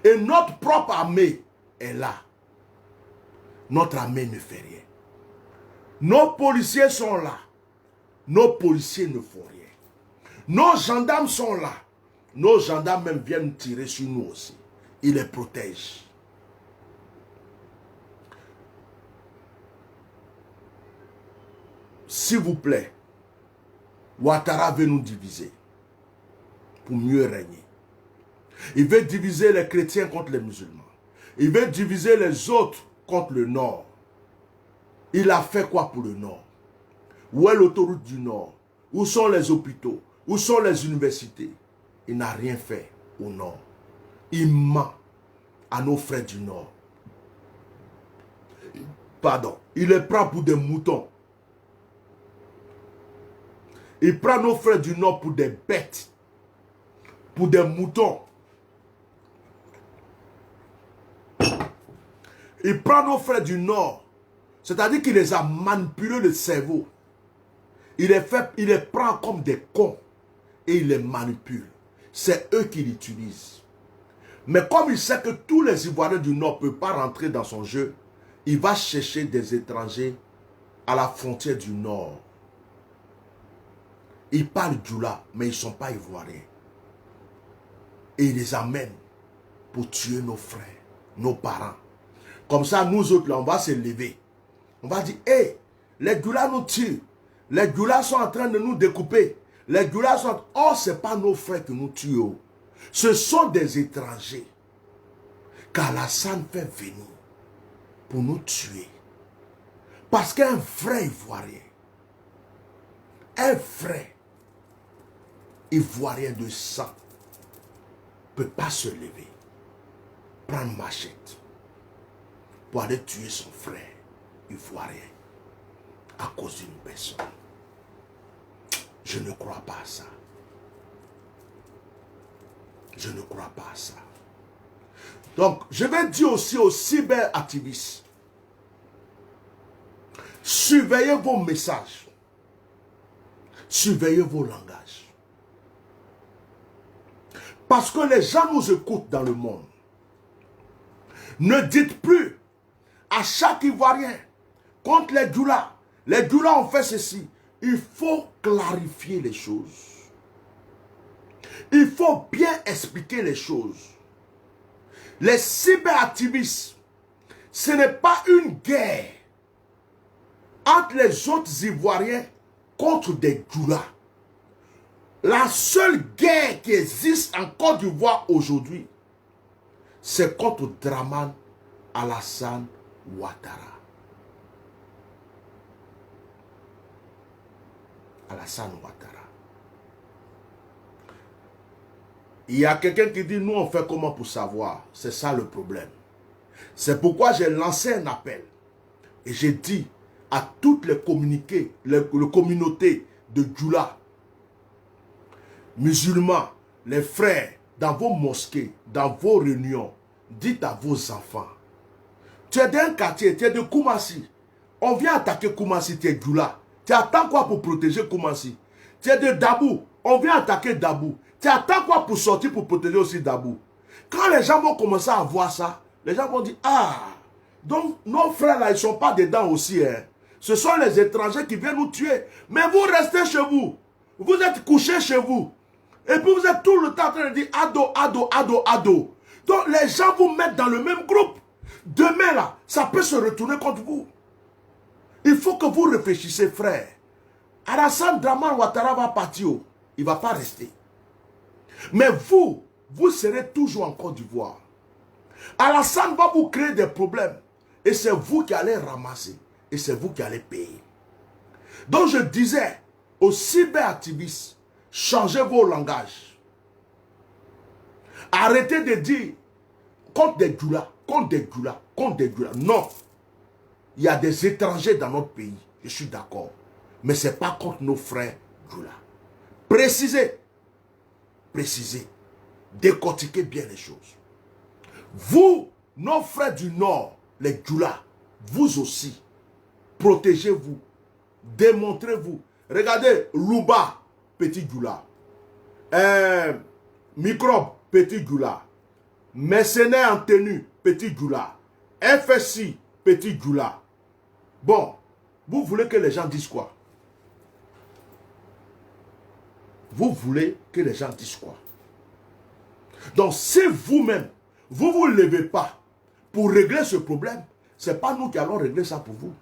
Et notre propre armée est là. Notre armée ne fait rien. Nos policiers sont là. Nos policiers ne font rien. Nos gendarmes sont là. Nos gendarmes même viennent tirer sur nous aussi. Ils les protègent. S'il vous plaît, Ouattara veut nous diviser pour mieux régner. Il veut diviser les chrétiens contre les musulmans. Il veut diviser les autres contre le Nord. Il a fait quoi pour le Nord? Où est l'autoroute du Nord? Où sont les hôpitaux? Où sont les universités? Il n'a rien fait au Nord. Il ment à nos frères du Nord. Pardon. Il les prend pour des moutons. Il prend nos frères du Nord pour des bêtes. Pour des moutons. Il prend nos frères du Nord. C'est-à-dire qu'il les a manipulés le cerveau. Il les prend comme des cons. Et il les manipule. C'est eux qui l'utilisent. Mais comme il sait que tous les Ivoiriens du Nord ne peuvent pas rentrer dans son jeu, il va chercher des étrangers à la frontière du Nord. Ils parlent Djoula, mais ils ne sont pas Ivoiriens. Et il les amène pour tuer nos frères, nos parents. Comme ça, nous autres, là, on va se lever. On va dire, hé, les Djoula nous tuent. Les Djoula sont en train de nous découper. Les Djoula sont... Oh, ce n'est pas nos frères qui nous tuent. Ce sont des étrangers qu'Alassane fait venir pour nous tuer. Parce qu'un vrai Ivoirien, un vrai Ivoirien de sang ne peut pas se lever, prendre machette pour aller tuer son frère Ivoirien à cause d'une personne. Je ne crois pas à ça. Je ne crois pas à ça. Donc, je vais dire aussi aux cyberactivistes, surveillez vos messages. Surveillez vos langages. Parce que les gens nous écoutent dans le monde. Ne dites plus à chaque Ivoirien contre les Djoula. Les Djoula ont fait ceci. Il faut clarifier les choses. Il faut bien expliquer les choses. Les cyberactivistes, ce n'est pas une guerre entre les autres Ivoiriens contre des Djoula. La seule guerre qui existe en Côte d'Ivoire aujourd'hui, c'est contre Dramane Alassane Ouattara. Alassane Ouattara. Il y a quelqu'un qui dit, nous on fait comment pour savoir? C'est ça le problème. C'est pourquoi j'ai lancé un appel. Et j'ai dit à toutes les communautés de Djoula, musulmans, les frères, dans vos mosquées, dans vos réunions, dites à vos enfants, tu es d'un quartier, tu es de Koumassi. On vient attaquer Koumassi, tu es Djoula. Tu attends quoi pour protéger Koumassi? Tu es de Dabou, on vient attaquer Dabou. Tu attends quoi pour sortir pour protéger aussi Dabou? Quand les gens vont commencer à voir ça, les gens vont dire, ah, donc nos frères là, ils ne sont pas dedans aussi. Hein. Ce sont les étrangers qui viennent nous tuer. Mais vous restez chez vous. Vous êtes couchés chez vous. Et puis vous êtes tout le temps en train de dire, ado, ado, ado, ado. Donc les gens vous mettent dans le même groupe. Demain là, ça peut se retourner contre vous. Il faut que vous réfléchissiez, frère. Alassane Dramane Ouattara va partir. Il ne va pas rester. Mais vous serez toujours en Côte d'Ivoire. Alassane va vous créer des problèmes. Et c'est vous qui allez ramasser. Et c'est vous qui allez payer. Donc je disais aux cyberactivistes, changez vos langages. Arrêtez de dire contre des Djoula, contre des Djoula, contre des Djoula. Non. Il y a des étrangers dans notre pays. Je suis d'accord. Mais ce n'est pas contre nos frères Djoula. Précisez. Précisez. Décortiquez bien les choses. Vous, nos frères du Nord, les Djoula, vous aussi, protégez-vous. Démontrez-vous. Regardez, Louba, petit Djoula. Microbe, petit Djoula. Mercenaire en tenue, petit Djoula. FSI, petit Djoula. Bon, vous voulez que les gens disent quoi? Vous voulez que les gens disent quoi? Donc, si vous-même, vous ne vous levez pas pour régler ce problème, ce n'est pas nous qui allons régler ça pour vous.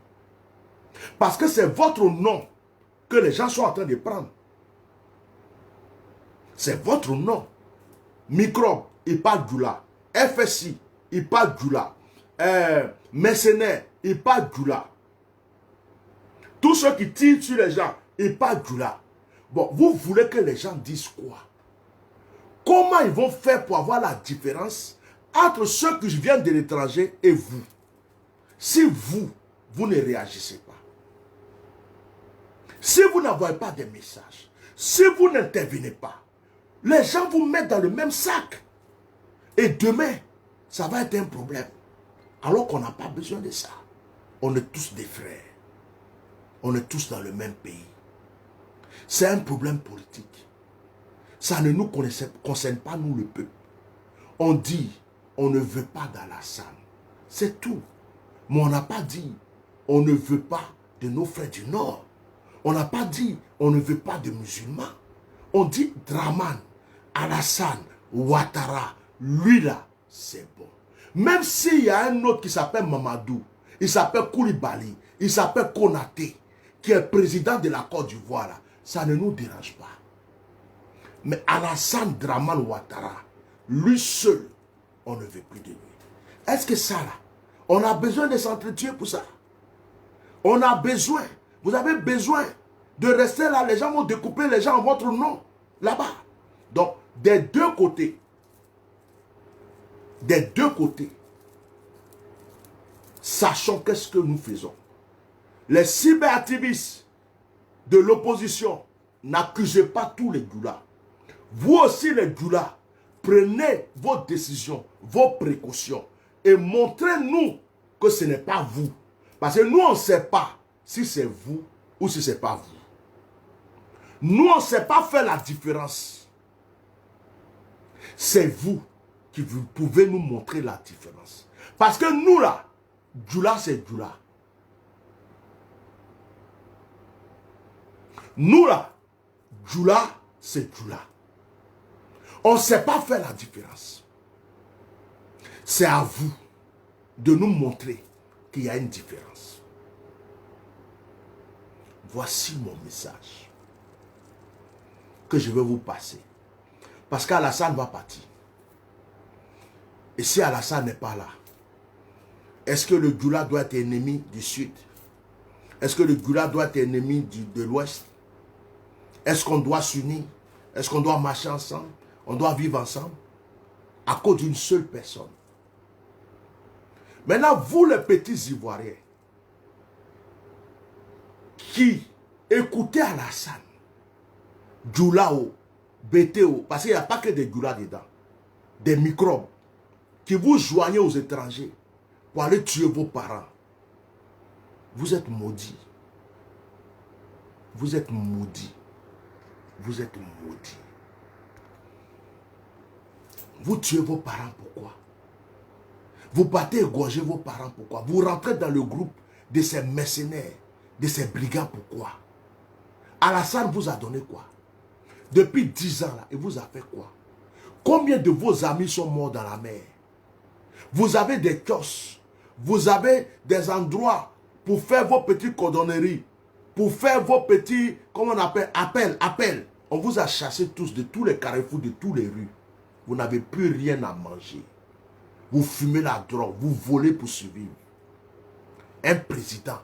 Parce que c'est votre nom que les gens sont en train de prendre. C'est votre nom. Microbe, il parle Djoula. FSI, il parle Djoula. Mercenaire, il parle Djoula. Tous ceux qui tirent sur les gens, ils parlent Djoula. Bon, vous voulez que les gens disent quoi? Comment ils vont faire pour avoir la différence entre ceux qui viennent de l'étranger et vous? Si vous ne réagissez pas. Si vous n'envoyez pas des messages, si vous n'intervenez pas, les gens vous mettent dans le même sac. Et demain, ça va être un problème. Alors qu'on n'a pas besoin de ça. On est tous des frères. On est tous dans le même pays. C'est un problème politique. Ça ne nous concerne pas, nous, le peuple. On dit, on ne veut pas d'Alassane. C'est tout. Mais on n'a pas dit, on ne veut pas de nos frères du Nord. On n'a pas dit, on ne veut pas de musulmans. On dit Dramane, Alassane, Ouattara, lui là, c'est bon. Même s'il y a un autre qui s'appelle Mamadou, il s'appelle Koulibaly, il s'appelle Konaté, qui est président de la Côte d'Ivoire, là, ça ne nous dérange pas. Mais Alassane Dramane Ouattara, lui seul, on ne veut plus de lui. Est-ce que ça là, on a besoin de s'entretuer pour ça? On a besoin, vous avez besoin de rester là, les gens vont découper les gens en votre nom, là-bas. Donc, des deux côtés, sachons qu'est-ce que nous faisons. Les cyberactivistes de l'opposition, n'accusez pas tous les Djoula. Vous aussi les Djoula, prenez vos décisions, vos précautions et montrez-nous que ce n'est pas vous. Parce que nous, on ne sait pas si c'est vous ou si ce n'est pas vous. Nous, on ne sait pas faire la différence. C'est vous qui vous pouvez nous montrer la différence. Parce que nous là, Djoula c'est Djoula. Nous là, Djoula c'est Djoula. On ne sait pas faire la différence. C'est à vous de nous montrer qu'il y a une différence. Voici mon message que je vais vous passer. Parce qu'Alassane va partir. Et si Alassane n'est pas là, est-ce que le Djoula doit être ennemi du Sud? Est-ce que le Djoula doit être ennemi de l'Ouest? Est-ce qu'on doit s'unir? Est-ce qu'on doit marcher ensemble? On doit vivre ensemble? À cause d'une seule personne. Maintenant, vous les petits Ivoiriens, qui écoutez Alassane, Djoulao, BTO, parce qu'il n'y a pas que des Djoula dedans, des microbes, qui vous joignez aux étrangers pour aller tuer vos parents. Vous êtes maudits. Vous êtes maudits. Vous êtes maudits. Vous tuez vos parents, pourquoi? Vous battez et égorgez vos parents, pourquoi? Vous rentrez dans le groupe de ces mercenaires, de ces brigands, pourquoi? Alassane vous a donné quoi? Depuis 10 ans, là, il vous a fait quoi? Combien de vos amis sont morts dans la mer? Vous avez des kiosques Vous avez des endroits pour faire vos petites cordonneries, pour faire vos petits, comment on appelle, appels. On vous a chassé tous de tous les carrefours, de toutes les rues. Vous n'avez plus rien à manger. Vous fumez la drogue, vous volez pour survivre. Un président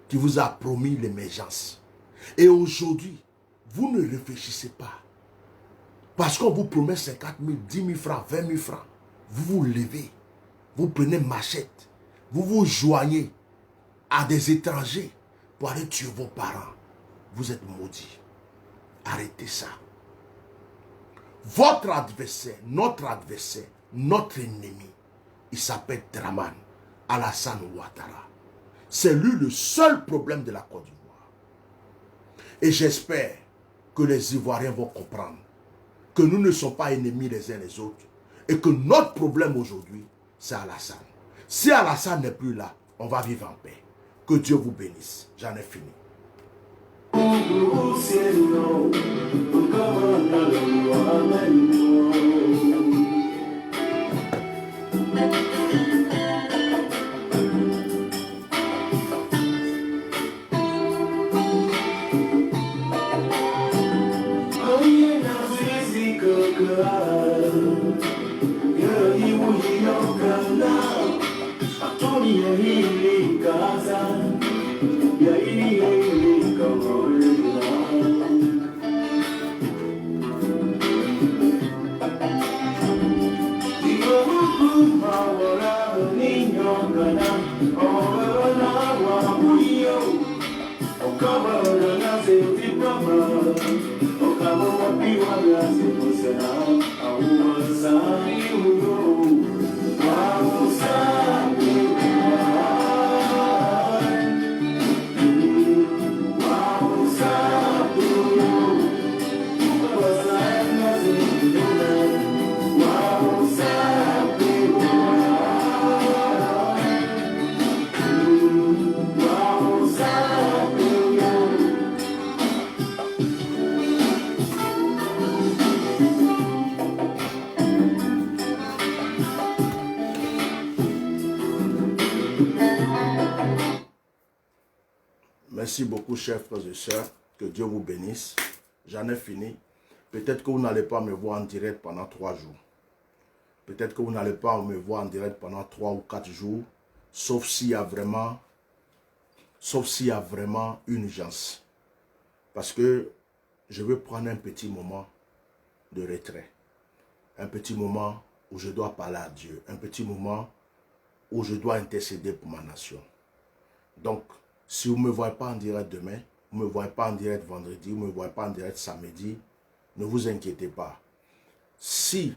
qui vous a promis l'émergence. Et aujourd'hui, vous ne réfléchissez pas. Parce qu'on vous promet 50 000, 10 000 francs, 20 000 francs. Vous vous levez, vous prenez machette, vous vous joignez à des étrangers pour aller tuer vos parents. Vous êtes maudits. Arrêtez ça. Votre adversaire, notre ennemi, il s'appelle Draman Alassane Ouattara. C'est lui le seul problème de la Côte d'Ivoire. Et j'espère que les Ivoiriens vont comprendre que nous ne sommes pas ennemis les uns les autres et que notre problème aujourd'hui, c'est Alassane. Si Alassane n'est plus là, on va vivre en paix. Que Dieu vous bénisse. J'en ai fini. Merci beaucoup, chers frères et sœurs. Que Dieu vous bénisse. J'en ai fini. Peut-être que vous n'allez pas me voir en direct pendant 3 jours. Peut-être que vous n'allez pas me voir en direct pendant 3 ou 4 jours. Sauf s'il y a vraiment une urgence. Parce que je veux prendre un petit moment de retrait. Un petit moment où je dois parler à Dieu. Un petit moment où je dois intercéder pour ma nation. Donc, si vous ne me voyez pas en direct demain, vous ne me voyez pas en direct vendredi, vous ne me voyez pas en direct samedi, ne vous inquiétez pas. Si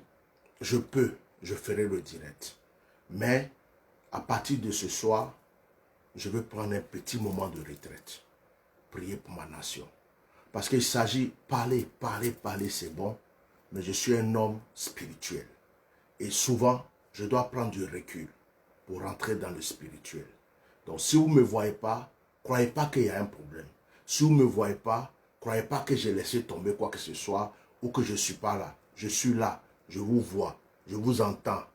je peux, je ferai le direct. Mais à partir de ce soir, je vais prendre un petit moment de retraite. Prier pour ma nation. Parce qu'il s'agit, parler, c'est bon. Mais je suis un homme spirituel. Et souvent, je dois prendre du recul pour rentrer dans le spirituel. Donc si vous ne me voyez pas, croyez pas qu'il y a un problème. Si vous ne me voyez pas, croyez pas que j'ai laissé tomber quoi que ce soit ou que je ne suis pas là. Je suis là, je vous vois, je vous entends,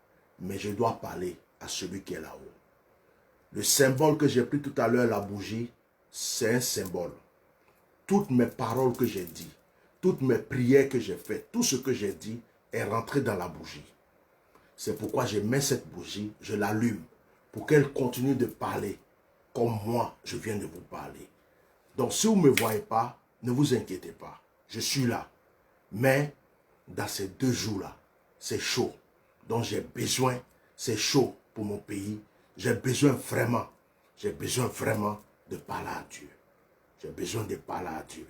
mais je dois parler à celui qui est là-haut. Le symbole que j'ai pris tout à l'heure, la bougie, c'est un symbole. Toutes mes paroles que j'ai dites, toutes mes prières que j'ai faites, tout ce que j'ai dit est rentré dans la bougie. C'est pourquoi je mets cette bougie, je l'allume pour qu'elle continue de parler comme moi, je viens de vous parler. Donc, si vous ne me voyez pas, ne vous inquiétez pas. Je suis là. Mais, dans ces 2 jours-là, c'est chaud. Donc, j'ai besoin, c'est chaud pour mon pays. J'ai besoin vraiment de parler à Dieu. J'ai besoin de parler à Dieu.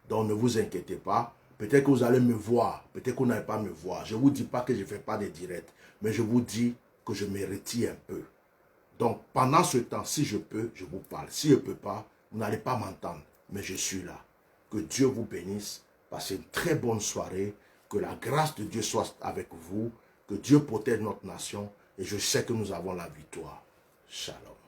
Donc, ne vous inquiétez pas. Peut-être que vous allez me voir. Peut-être que vous n'allez pas me voir. Je ne vous dis pas que je ne fais pas de direct. Mais je vous dis que je me retire un peu. Donc, pendant ce temps, si je peux, je vous parle. Si je ne peux pas, vous n'allez pas m'entendre. Mais je suis là. Que Dieu vous bénisse. Passez une très bonne soirée. Que la grâce de Dieu soit avec vous. Que Dieu protège notre nation. Et je sais que nous avons la victoire. Shalom.